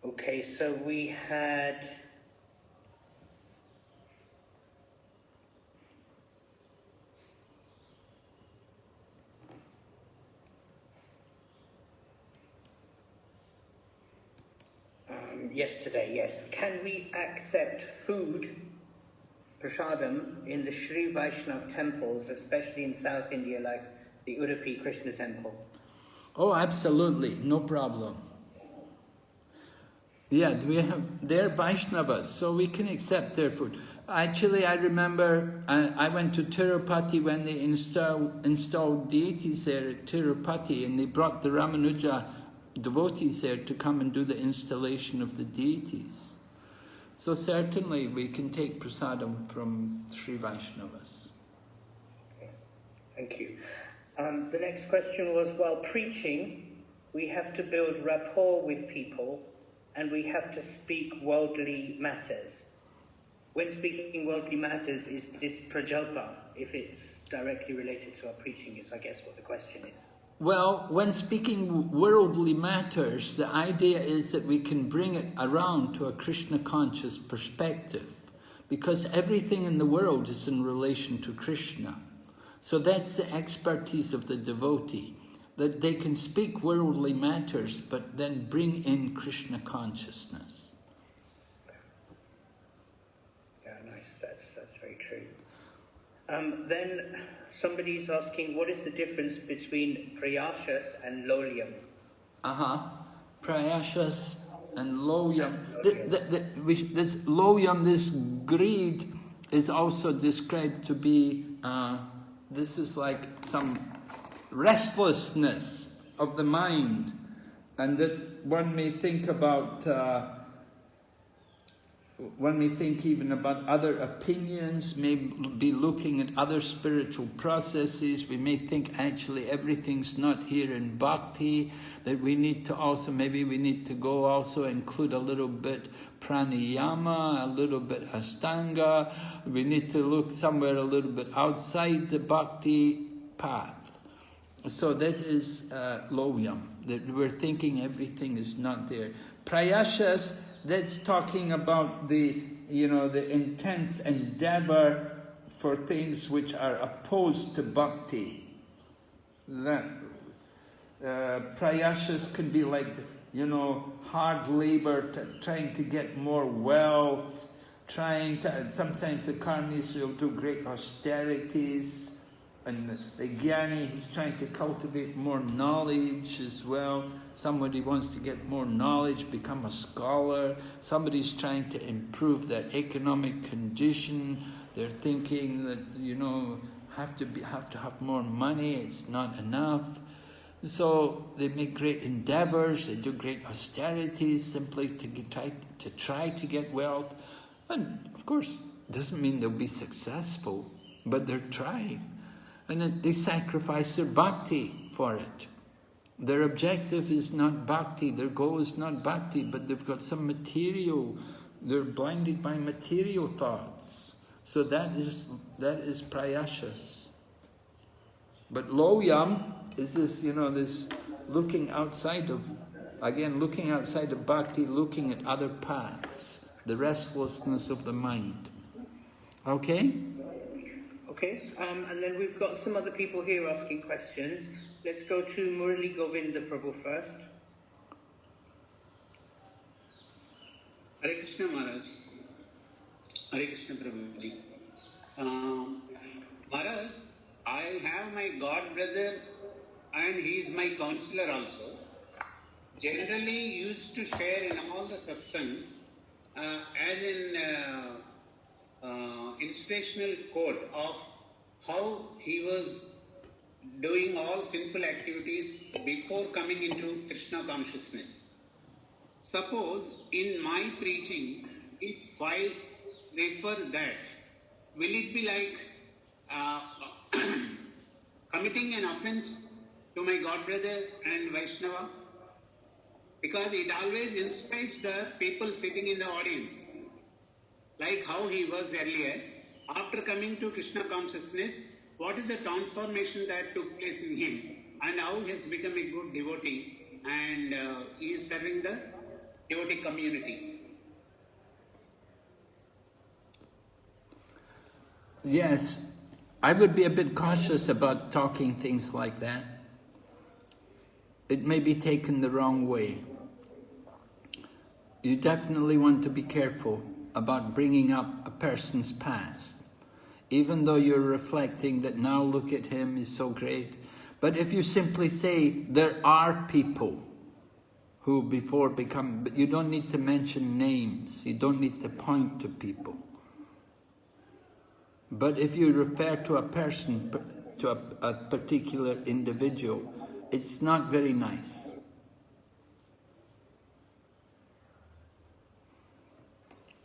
Okay, so we had... yesterday, yes. Can we accept food, prasadam, in the Sri Vaishnav temples, especially in South India, like the Udupi Krishna temple? Oh, absolutely, no problem. Yeah, they're Vaishnavas, so we can accept their food. Actually, I remember I went to Tirupati when they installed deities there at Tirupati, and they brought the Ramanuja devotees there to come and do the installation of the deities. So certainly we can take prasadam from Sri Vaishnavas. Thank you. The next question was, while preaching, we have to build rapport with people and we have to speak worldly matters. When speaking worldly matters, is this prajalpa, if it's directly related to our preaching, is I guess what the question is. Well, when speaking worldly matters, the idea is that we can bring it around to a Krishna conscious perspective, because everything in the world is in relation to Krishna. So that's the expertise of the devotee, that they can speak worldly matters, but then bring in Krishna consciousness. Yeah, nice. That's very true. Then somebody's asking, what is the difference between prayashas and lolyam? Prayashas and lolyam. This lolyam, this greed, is also described to be, this is like some restlessness of the mind, and that one may think about when we think even about other opinions, may be looking at other spiritual processes, we may think actually everything's not here in bhakti, that we need to also, maybe we need to go also include a little bit pranayama, a little bit astanga, we need to look somewhere a little bit outside the bhakti path. So that is loyam, that we're thinking everything is not there. Prayashas, that's talking about the, the intense endeavor for things which are opposed to bhakti. That prayashas could be like, hard labor, trying to get more wealth, sometimes the karmis will do great austerities, and the jnani is trying to cultivate more knowledge as well. Somebody wants to get more knowledge, become a scholar. Somebody's trying to improve their economic condition. They're thinking that, have to have more money. It's not enough. So they make great endeavors. They do great austerities simply to try to get wealth. And of course, it doesn't mean they'll be successful, but they're trying. And then they sacrifice their bhakti for it. Their objective is not bhakti, their goal is not bhakti, but they've got some material, they're blinded by material thoughts. So that is prayashas. But loyam is this, this looking outside of bhakti, looking at other paths, the restlessness of the mind. Okay? Okay, and then we've got some other people here asking questions. Let's go to Murali Govinda Prabhu first. Hare Krishna Maharaj. Hare Krishna Prabhuji. Maharaj, I have my god brother and he is my counselor also. Generally used to share in all the satsangs as in inspirational quote of how he was doing all sinful activities before coming into Krishna consciousness. Suppose in my preaching, if I refer that, will it be like committing an offense to my god brother and Vaishnava? Because it always inspires the people sitting in the audience. Like how he was earlier, after coming to Krishna consciousness, what is the transformation that took place in him, and how he has become a good devotee, and he is serving the devotee community. Yes, I would be a bit cautious about talking things like that. It may be taken the wrong way. You definitely want to be careful about bringing up a person's past, even though you're reflecting that now look at him, he's so great. But if you simply say there are people who before become, but you don't need to mention names, you don't need to point to people. But if you refer to a person, to a particular individual, it's not very nice.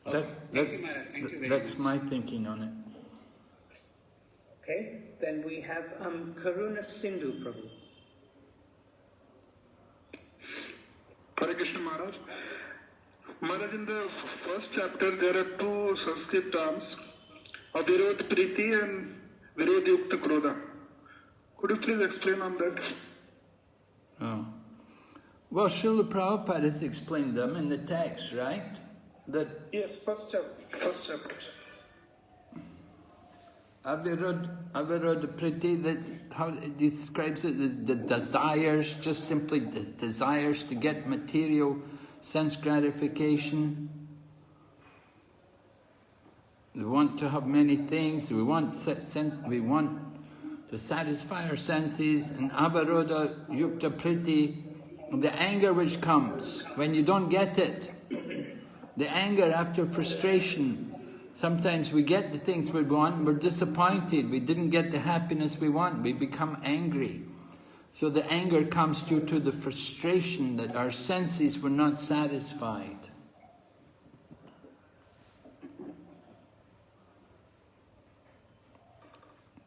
That's my thinking on it. Okay, then we have Karuna Sindhu Prabhu. Hare Krishna Maharaj. Maharaj, in the first chapter there are two Sanskrit terms, Avirod Priti and Virod Yukta Krodha. Could you please explain on that? Oh. Well, Srila Prabhupada has explained them in the text, right? Yes, first chapter. Avirod Priti, that's how it describes it, the desires, just simply the desires to get material sense gratification. We want to have many things, we want to satisfy our senses, and Avaroda Yukta Priti, the anger which comes when you don't get it. The anger after frustration. Sometimes we get the things we want, we're disappointed, we didn't get the happiness we want, we become angry. So the anger comes due to the frustration that our senses were not satisfied.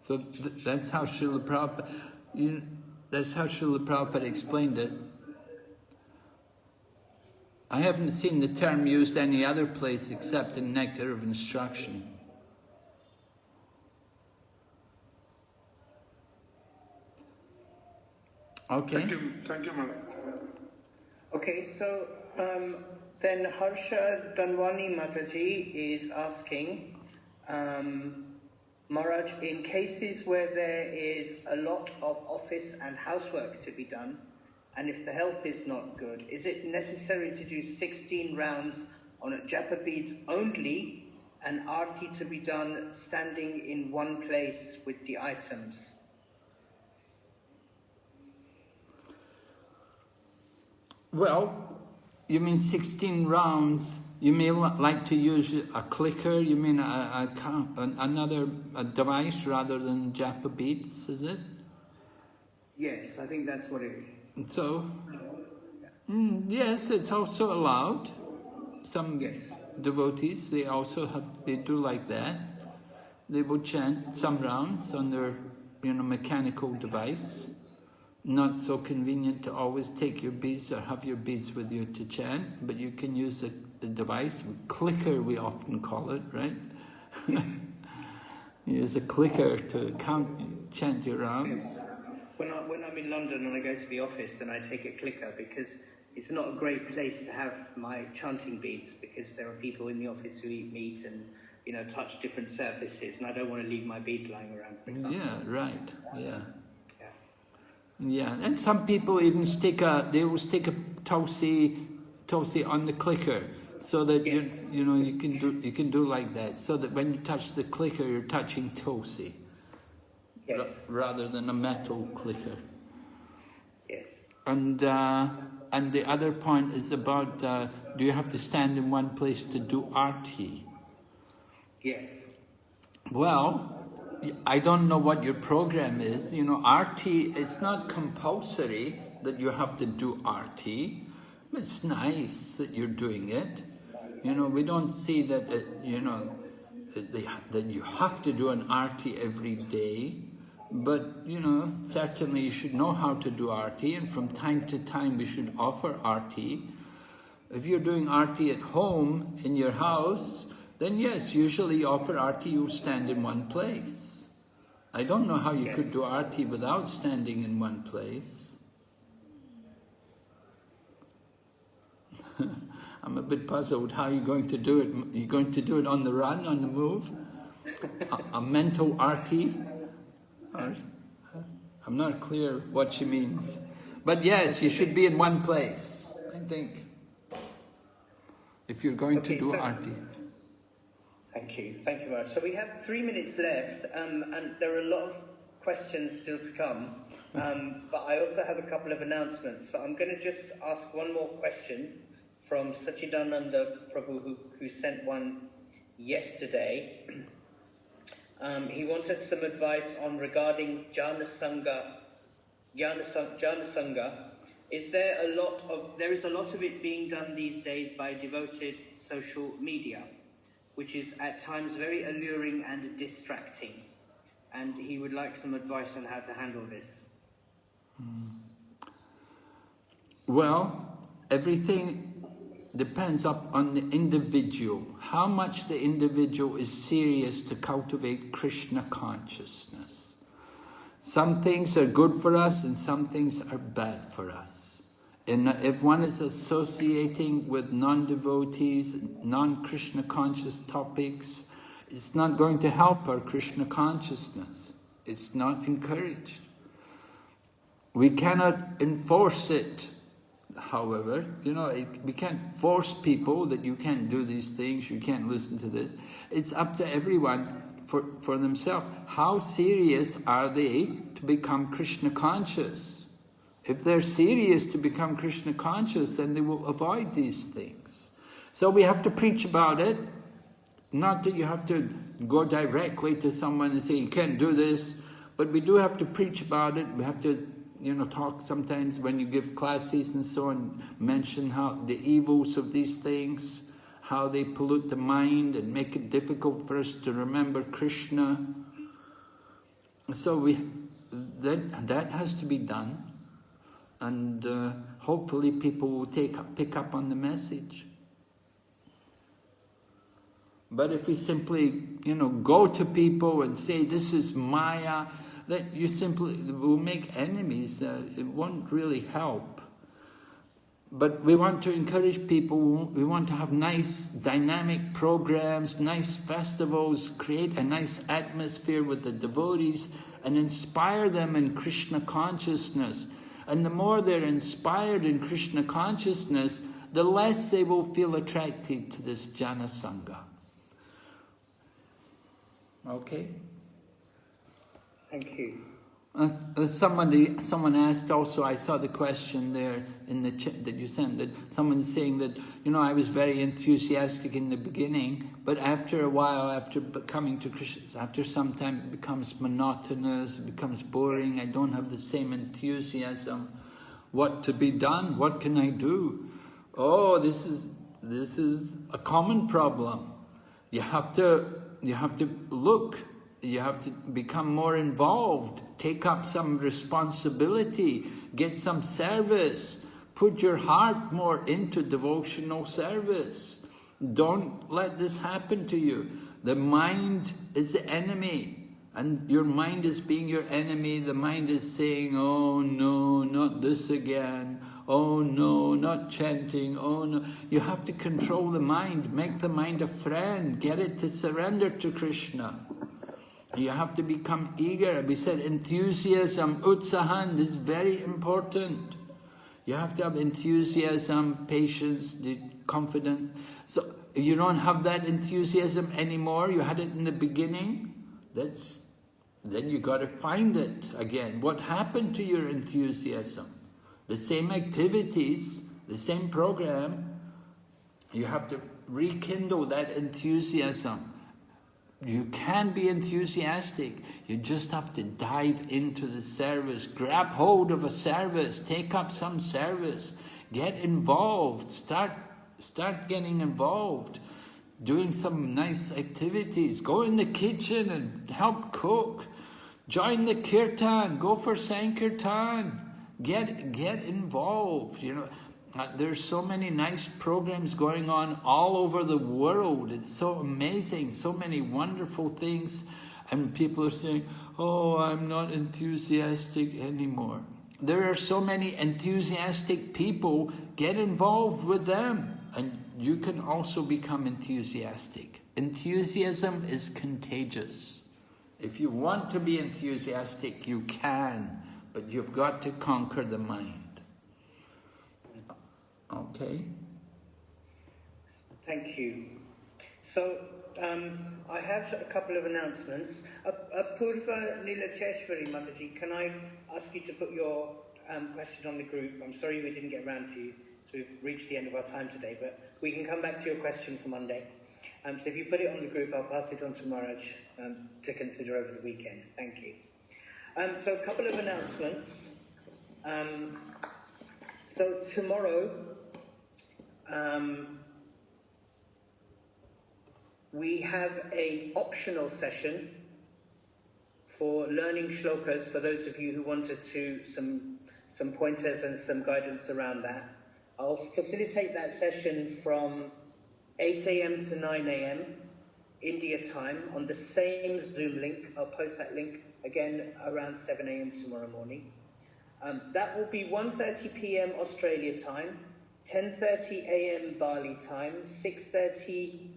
So that's how Srila Prabhupada, that's how Srila Prabhupada explained it. I haven't seen the term used any other place except in Nectar of Instruction. Okay. Thank you, Madam. Okay, so then Harsha Danwani Mataji is asking, Maharaj, in cases where there is a lot of office and housework to be done, and if the health is not good, is it necessary to do 16 rounds on japa beads only, and arti to be done standing in one place with the items? Well, you mean 16 rounds? You may like to use a clicker? You mean another device rather than japa beads, is it? Yes, I think that's what it is. So, yes, it's also allowed. Some devotees, they do like that. They will chant some rounds on their, mechanical device. Not so convenient to always take your beads or have your beads with you to chant, but you can use a device, clicker we often call it, right? Use a clicker to chant your rounds. When I'm in London and I go to the office, then I take a clicker because it's not a great place to have my chanting beads, because there are people in the office who eat meat and touch different surfaces, and I don't want to leave my beads lying around, for example. Yeah, right. Yeah, and some people even they will stick a tulsi on the clicker, so that you can do like that, so that when you touch the clicker, you're touching tulsi, rather than a metal clicker. Yes. And the other point is about do you have to stand in one place to do arti? Yes. Well, I don't know what your program is. Arti, it's not compulsory that you have to do arti. It's nice that you're doing it. We don't see that, that you have to do an arti every day. But, certainly you should know how to do arti, and from time to time we should offer arti. If you're doing arti at home, in your house, then yes, usually you offer arti, you stand in one place. I don't know how you could do arti without standing in one place. I'm a bit puzzled. How are you going to do it? Are you going to do it on the run, on the move? A mental arti? I'm not clear what she means. But yes, you should be in one place, I think, if you're going to do arti. Thank you very much. So we have 3 minutes left, and there are a lot of questions still to come, but I also have a couple of announcements. So I'm going to just ask one more question from Sachidananda Prabhu, who sent one yesterday. He wanted some advice regarding Jnana Sangha. There is a lot of it being done these days by devoted social media, which is at times very alluring and distracting. And he would like some advice on how to handle this. Well, everything depends on the individual. How much the individual is serious to cultivate Krishna consciousness. Some things are good for us and some things are bad for us. And if one is associating with non-devotees, non-Krishna conscious topics, it's not going to help our Krishna consciousness. It's not encouraged. We cannot enforce it, however. We can't force people that you can't do these things, you can't listen to this. It's up to everyone for themselves. How serious are they to become Krishna conscious? If they're serious to become Krishna conscious, then they will avoid these things. So we have to preach about it. Not that you have to go directly to someone and say, you can't do this, but we do have to preach about it. We have to, talk sometimes when you give classes and so on, mention how the evils of these things, how they pollute the mind and make it difficult for us to remember Krishna. So that has to be done, and hopefully people will pick up on the message. But if we simply, go to people and say this is Maya, that you simply will make enemies. It won't really help. But we want to encourage people. We want to have nice, dynamic programs, nice festivals, create a nice atmosphere with the devotees, and inspire them in Krishna consciousness. And the more they're inspired in Krishna consciousness, the less they will feel attracted to this Jana Sangha. Okay? Thank you. Someone asked also, I saw the question there in the chat that you sent, that someone's saying that, I was very enthusiastic in the beginning, but after a while, after coming to Krishna, after some time it becomes monotonous, it becomes boring, I don't have the same enthusiasm. What to be done? What can I do? Oh, this is a common problem. You have to look. You have to become more involved, take up some responsibility, get some service, put your heart more into devotional service. Don't let this happen to you. The mind is the enemy, and your mind is being your enemy. The mind is saying, oh no, not this again. Oh no, not chanting. Oh no. You have to control the mind, make the mind a friend, get it to surrender to Krishna. You have to become eager. We said enthusiasm, utsahan, is very important. You have to have enthusiasm, patience, confidence. So if you don't have that enthusiasm anymore, you had it in the beginning, then you got to find it again. What happened to your enthusiasm? The same activities, the same program, you have to rekindle that enthusiasm. You can be enthusiastic. You just have to dive into the service. Grab hold of a service. Take up some service. Get involved. Start getting involved. Doing some nice activities. Go in the kitchen and help cook. Join the kirtan. Go for Sankirtan. Get involved. There's so many nice programs going on all over the world. It's so amazing, so many wonderful things. And people are saying, oh, I'm not enthusiastic anymore. There are so many enthusiastic people. Get involved with them, and you can also become enthusiastic. Enthusiasm is contagious. If you want to be enthusiastic, you can, but you've got to conquer the mind. Okay. Thank you. So, I have a couple of announcements. Apurva Nilacheshwari Mataji, can I ask you to put your question on the group? I'm sorry we didn't get around to you, so we've reached the end of our time today, but we can come back to your question for Monday. So if you put it on the group, I'll pass it on to Maharaj to consider over the weekend. Thank you. So a couple of announcements. So tomorrow, we have an optional session for learning shlokas for those of you who wanted to some pointers and some guidance around that. I'll facilitate that session from 8 a.m. to 9 a.m. India time on the same Zoom link. I'll post that link again around 7 a.m. tomorrow morning. That will be 1:30 p.m. Australia time, 10:30 a.m. Bali time, 6:30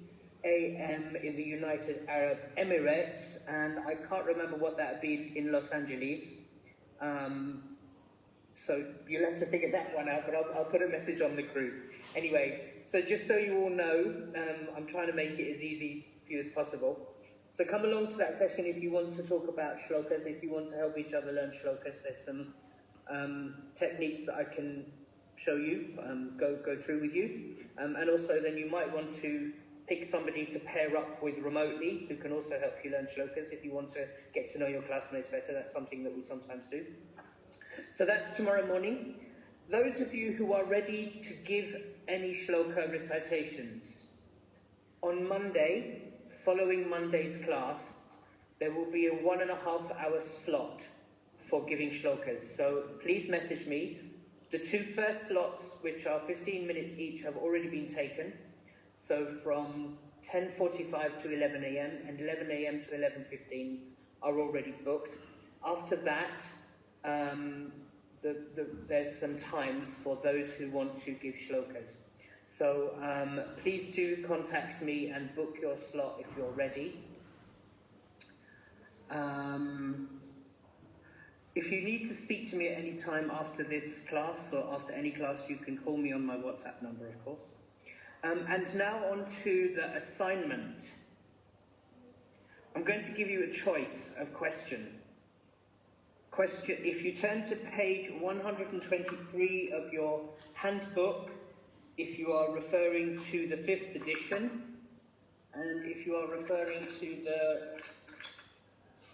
a.m. in the United Arab Emirates, and I can't remember what that would be in Los Angeles. So you'll have to figure that one out, but I'll put a message on the group. Anyway, so just so you all know, I'm trying to make it as easy for you as possible. So come along to that session if you want to talk about shlokas, if you want to help each other learn shlokas. There's some techniques that I can show you, go through with you. And also then you might want to pick somebody to pair up with remotely who can also help you learn shlokas if you want to get to know your classmates better. That's something that we sometimes do. So that's tomorrow morning. Those of you who are ready to give any shloka recitations, on Monday, following Monday's class, there will be a 1.5 hour slot for giving shlokas. So please message me. The 2 first slots, which are 15 minutes each, have already been taken. So from 10:45 to 11 a.m. and 11 a.m. to 11:15 are already booked. After that, there's some times for those who want to give shlokas. So please do contact me and book your slot if you're ready. If you need to speak to me at any time after this class or after any class, you can call me on my WhatsApp number, of course. And now on to the assignment. I'm going to give you a choice of question. If you turn to page 123 of your handbook, if you are referring to the 5th edition, and if you are referring to the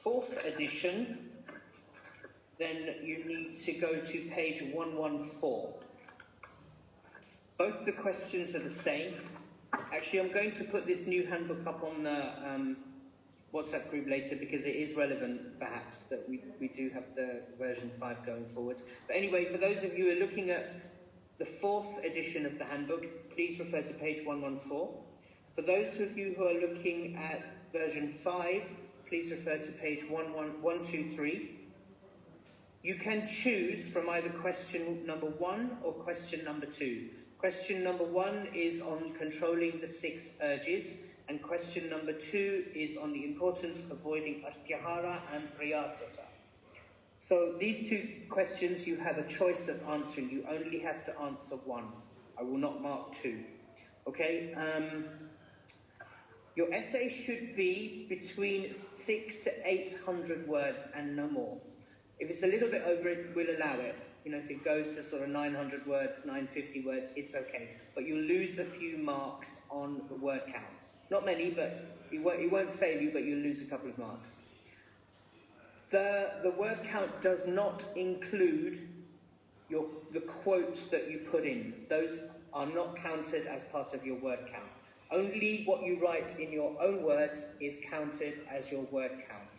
4th edition, then you need to go to page 114. Both the questions are the same. Actually, I'm going to put this new handbook up on the WhatsApp group later because it is relevant, perhaps, that we do have the version 5 going forward. But anyway, for those of you who are looking at the 4th edition of the handbook, please refer to page 114. For those of you who are looking at version 5, please refer to page 123. You can choose from either question number 1 or question number 2. Question number 1 is on controlling the 6 urges, and question number 2 is on the importance of avoiding atyahara and priyasasa. So these 2 questions you have a choice of answering. You only have to answer 1. I will not mark 2. Okay? Your essay should be between 600 to 800 words and no more. If it's a little bit over it, we'll allow it. You know, if it goes to sort of 900 words, 950 words, it's okay. But you'll lose a few marks on the word count. Not many, but it won't fail you, but you'll lose a couple of marks. The word count does not include the quotes that you put in. Those are not counted as part of your word count. Only what you write in your own words is counted as your word count.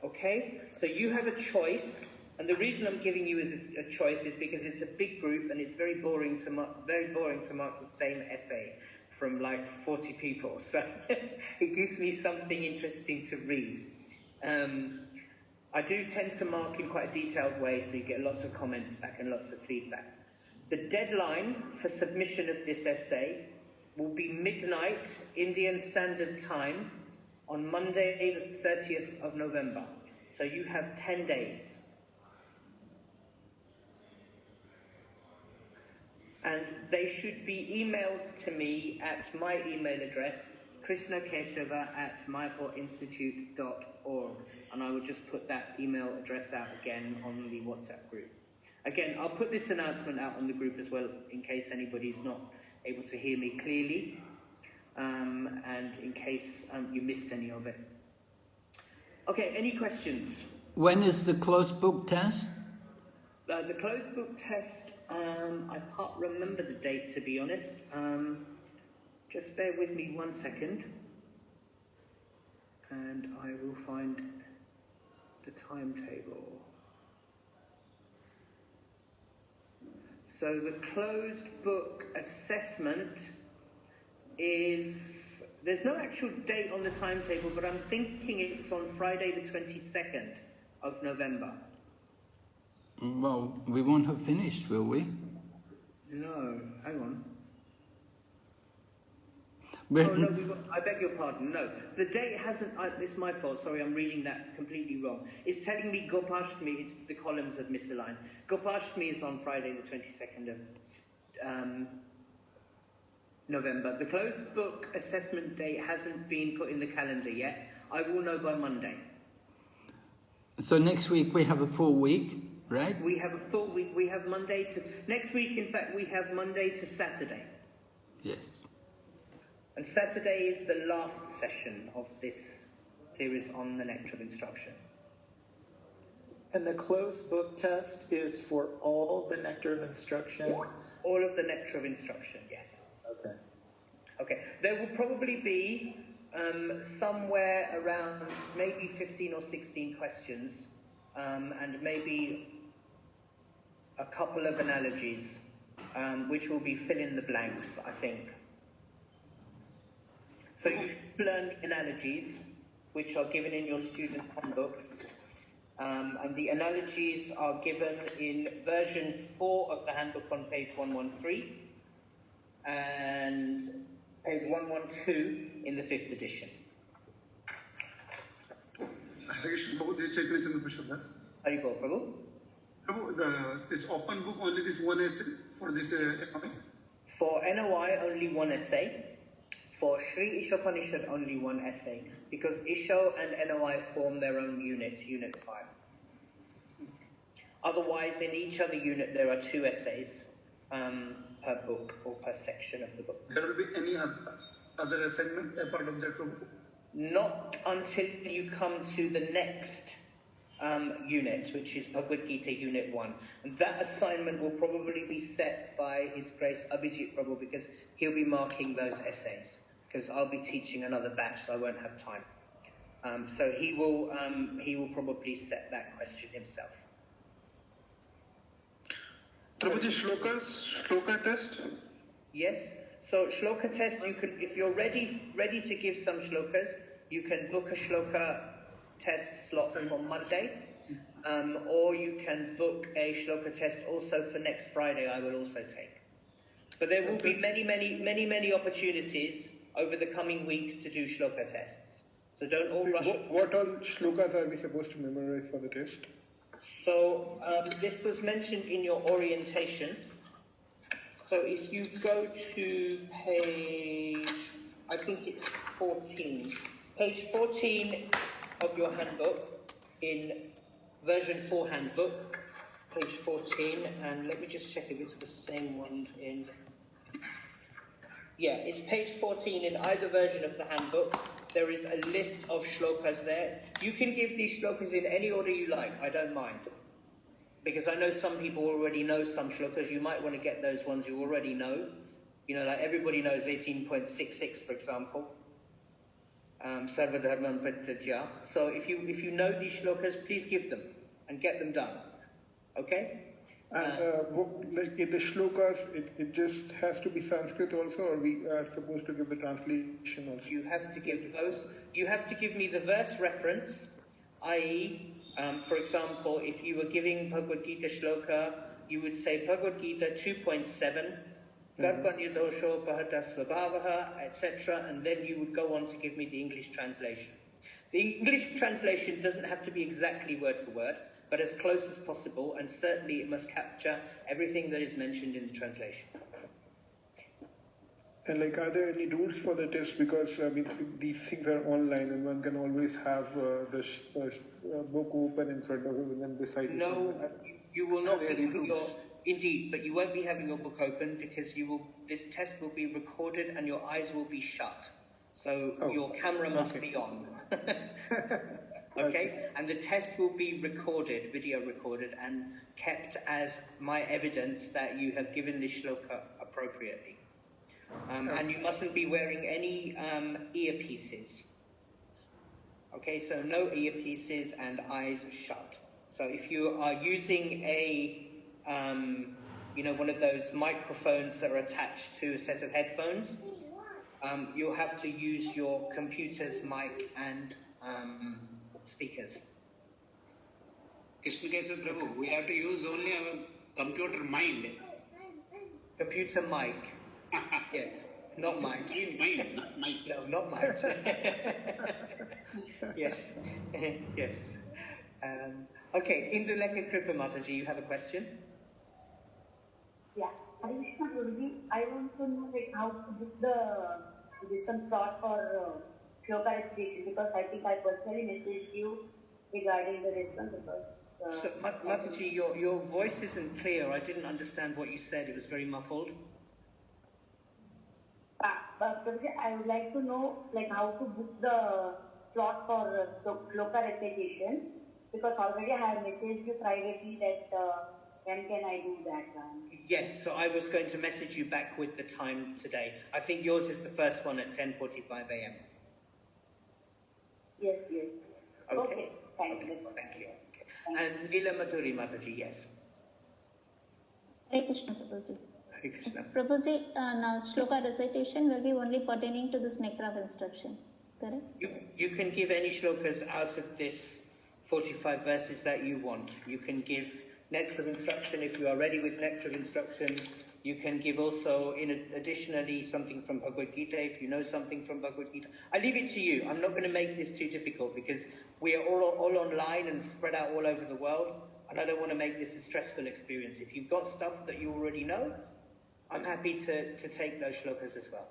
Okay? So you have a choice, and the reason I'm giving you a choice is because it's a big group and it's very boring to mark the same essay from like 40 people. So it gives me something interesting to read. I do tend to mark in quite a detailed way, so you get lots of comments back and lots of feedback. The deadline for submission of this essay will be midnight Indian Standard Time on Monday the 30th of November. So you have 10 days. And they should be emailed to me at my email address, krishnakeshava@mayaporinstitute.org. And I will just put that email address out again on the WhatsApp group. Again, I'll put this announcement out on the group as well in case anybody's not able to hear me clearly. And in case you missed any of it. Okay, any questions? When is the closed book test? The closed book test, I can't remember the date, to be honest. Just bear with me 1 second. And I will find the timetable. So the closed book assessment is, there's no actual date on the timetable, but I'm thinking it's on Friday the 22nd of November. Well, we won't have finished, will we? No, hang on. We're Oh, no, I beg your pardon, no. The date hasn't, it's my fault, sorry, I'm reading that completely wrong. It's telling me Gopashtami, it's the columns have misaligned. Gopashtami is on Friday the 22nd of November. The closed book assessment date hasn't been put in the calendar yet. I will know by Monday. So next week we have a full week, right? We have a full week. We have Monday to... Next week, in fact, we have Monday to Saturday. Yes. And Saturday is the last session of this series on the Nectar of Instruction. And the closed book test is for all the Nectar of Instruction? All of the Nectar of Instruction, yes. Okay. Okay. There will probably be somewhere around maybe 15 or 16 questions, and maybe a couple of analogies, which will be fill in the blanks, I think. So you learn analogies, which are given in your student handbooks, and the analogies are given in version 4 of the handbook on page 113 and page 112 in the 5th edition. Haribol, Prabhu. Prabhu, this open book, only this one essay for this NOI? For NOI, only one essay. For Sri Ishopanishad, only one essay, because Isho and NOI form their own unit, Unit 5. Otherwise, in each other unit, there are 2 essays per book or per section of the book. There will be any other assignment apart of that? Not until you come to the next unit, which is Bhagavad Gita Unit 1. And that assignment will probably be set by His Grace Abhijit Prabhu, because he'll be marking those essays. Because I'll be teaching another batch, so I won't have time. So he will probably set that question himself. Prabhuji, shloka test? Yes. So shloka test, you can, if you're ready to give some shlokas, you can book a shloka test slot for Monday, or you can book a shloka test also for next Friday. I will also take. But there will be many opportunities over the coming weeks to do shloka tests. So don't all rush. What all shlokas are we supposed to memorize for the test? So this was mentioned in your orientation. So if you go to page, I think it's 14. Page 14 of your handbook, in version 4 handbook, page 14, and let me just check if it's the same one in... Yeah, it's page 14 in either version of the handbook. There is a list of shlokas there. You can give these shlokas in any order you like, I don't mind. Because I know some people already know some shlokas. You might want to get those ones you already know. You know, like everybody knows 18.66, for example. Sarva Dharman Pratyaja. So if you know these shlokas, please give them and get them done. Okay? And like the shlokas, it just has to be Sanskrit also, or we are supposed to give the translation also? You have to give both. You have to give me the verse reference, i.e., for example, if you were giving Bhagavad Gita shloka, you would say Bhagavad Gita 2.7, Garbhanyadosho Pahata Svabhavaha, etc., and then you would go on to give me the English translation. The English translation doesn't have to be exactly word for word, but as close as possible, and certainly it must capture everything that is mentioned in the translation. And like, are there any rules for the test? Because I mean, these things are online, and one can always have the book open in front of him and then beside him. No, you will not be having your... Indeed, but you won't be having your book open, because this test will be recorded and your eyes will be shut. So your camera must be on. Okay? And the test will be recorded, video recorded, and kept as my evidence that you have given this shloka appropriately. And you mustn't be wearing any earpieces. Okay, so no earpieces and eyes shut. So if you are using a, one of those microphones that are attached to a set of headphones, you'll have to use your computer's mic and speakers. Krishna Kesava Prabhu, we have to use only our computer mind. Computer mic. Yes, not mic. Mind, not mic. No, not mic. Yes, yes. Okay, Indulekha Kripa Mataji, you have a question? Yeah, Hare Krishna Guruji, I want to know like how to book the some slot for shloka recitation, because I think I personally messaged you regarding the response because. So Mataji, your voice isn't clear. I didn't understand what you said. It was very muffled. But I would like to know like how to book the slot for shloka recitation, because already I have messaged you privately that when can I do that? Yes, so I was going to message you back with the time today. I think yours is the first one at 10:45 a.m. Yes, yes. Okay. Thank you. Thank you. Okay. And Leela Madhuri Mataji, yes. Hare Krishna, Prabhuji. Hare Krishna. Prabhuji, now shloka recitation will be only pertaining to this nectar of instruction, correct? You can give any shlokas out of this 45 verses that you want. You can give nectar of instruction if you are ready with nectar of instruction. You can give also, additionally, something from Bhagavad Gita if you know something from Bhagavad Gita. I leave it to you. I'm not going to make this too difficult because we are all online and spread out all over the world, and I don't want to make this a stressful experience. If you've got stuff that you already know, I'm happy to take those shlokas as well.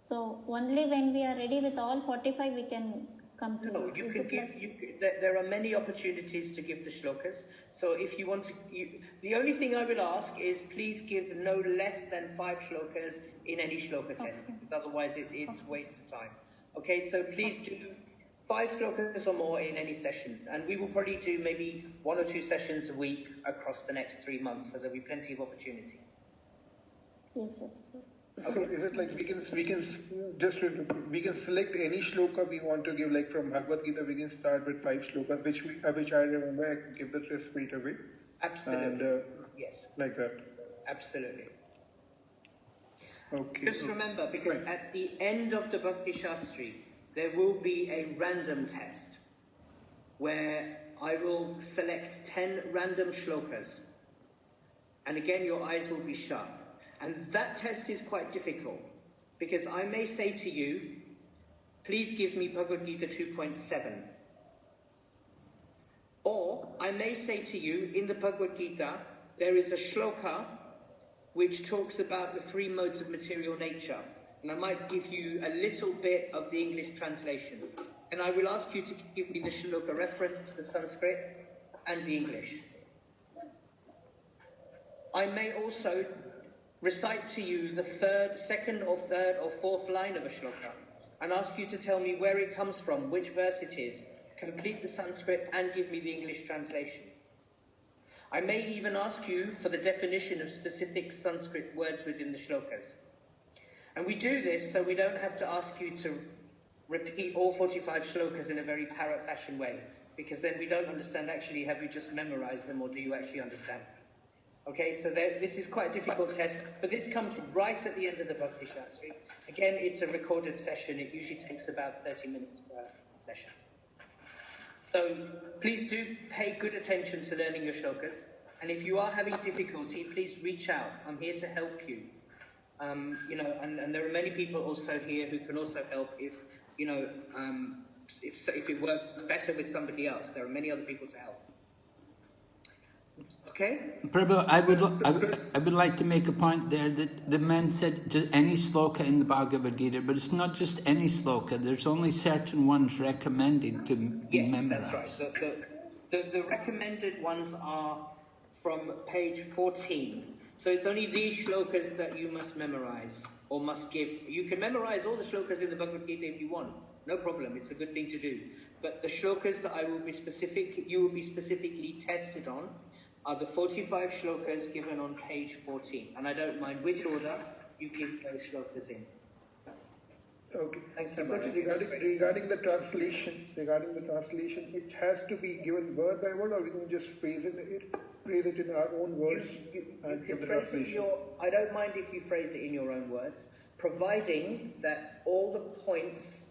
So only when we are ready with all 45 we can come to. No, you can give. There are many opportunities to give the shlokas. So if you want to, the only thing I will ask is please give no less than 5 shlokas in any shloka test, because otherwise it's waste of time. Okay, so please do 5 shlokas or more in any session, and we will probably do maybe 1 or 2 sessions a week across the next 3 months, so there'll be plenty of opportunity. Yes, yes. So is it like we can select any shloka we want to give, like from Bhagavad Gita we can start with 5 shlokas which I remember, I can give the rest straight away. Absolutely. And yes. Like that. Absolutely. Okay. Just remember, because at the end of the Bhakti Sastri there will be a random test where I will select 10 random shlokas, and again your eyes will be shut. And that test is quite difficult, because I may say to you, please give me Bhagavad Gita 2.7. Or I may say to you, in the Bhagavad Gita, there is a shloka which talks about the 3 modes of material nature. And I might give you a little bit of the English translation. And I will ask you to give me the shloka reference, the Sanskrit, and the English. I may also recite to you the 2nd or 3rd or 4th line of a shloka and ask you to tell me where it comes from, which verse it is, complete the Sanskrit and give me the English translation. I may even ask you for the definition of specific Sanskrit words within the shlokas. And we do this so we don't have to ask you to repeat all 45 shlokas in a very parrot fashion way, because then we don't understand actually, have you just memorized them or do you actually understand? Okay, so this is quite a difficult test, but this comes right at the end of the Bhakti Sastri. Again, it's a recorded session. It usually takes about 30 minutes per session. So please do pay good attention to learning your shlokas. And if you are having difficulty, please reach out. I'm here to help you. And there are many people also here who can also help if it works better with somebody else. There are many other people to help. Okay. Prabhu, I would like to make a point there that the man said just any sloka in the Bhagavad Gita, but it's not just any sloka. There's only certain ones recommended to be memorized. That's right. The recommended ones are from page 14. So it's only these shlokas that you must memorize or must give. You can memorize all the shlokas in the Bhagavad Gita if you want. No problem. It's a good thing to do. But the shlokas that you will be specifically tested on are the 45 shlokas given on page 14. And I don't mind which order you give those shlokas in. Okay. Thank you. Regarding the translation, it has to be given word by word, or we can just phrase it in our own words and give the translation. I don't mind if you phrase it in your own words, providing that all the points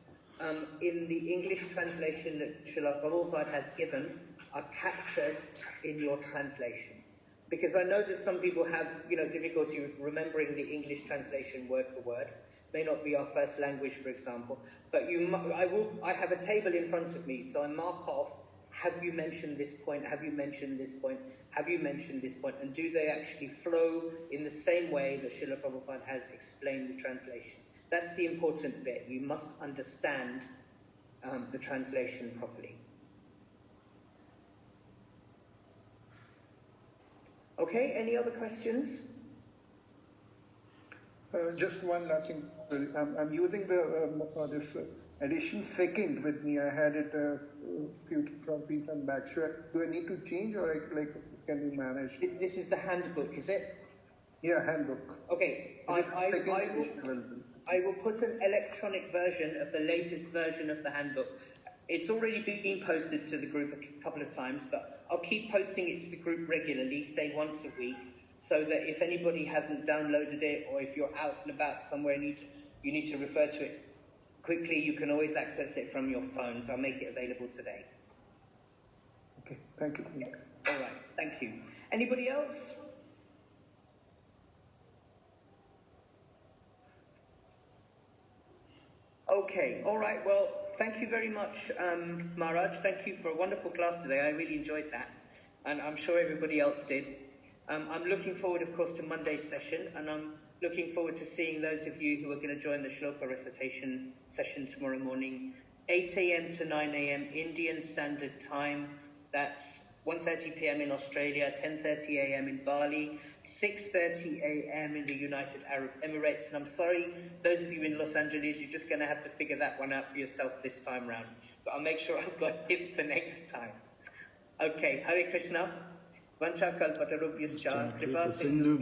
in the English translation that Srila Prabhupada has given are captured in your translation. Because I know that some people have difficulty with remembering the English translation word for word. May not be our first language, for example. But I have a table in front of me, so I mark off, have you mentioned this point, have you mentioned this point, have you mentioned this point, and do they actually flow in the same way that Srila Prabhupada has explained the translation? That's the important bit. You must understand the translation properly. Okay, any other questions? Just one last thing. I'm using this edition 2nd with me. I had it from few time back. Do I need to change, or can we manage? This is the handbook, is it? Yeah, handbook. Okay, I will put an electronic version of the latest version of the handbook It's already been posted to the group a couple of times, but I'll keep posting it to the group regularly, say once a week, so that if anybody hasn't downloaded it, or if you're out and about somewhere and you need to refer to it quickly, you can always access it from your phone. So I'll make it available today. Okay, thank you. All right, thank you. Anybody else? Okay, all right, well, thank you very much, Maharaj. Thank you for a wonderful class today. I really enjoyed that, and I'm sure everybody else did. I'm looking forward, of course, to Monday's session, and I'm looking forward to seeing those of you who are going to join the shloka recitation session tomorrow morning, 8 a.m. to 9 a.m. Indian Standard Time. That's 1:30 p.m. in Australia, 10:30 a.m. in Bali, 6:30 a.m. in the United Arab Emirates. And I'm sorry, those of you in Los Angeles, you're just going to have to figure that one out for yourself this time round. But I'll make sure I've got it for next time. Okay, Hare Krishna. Vancha kalpatarubhyascha kripa sindhu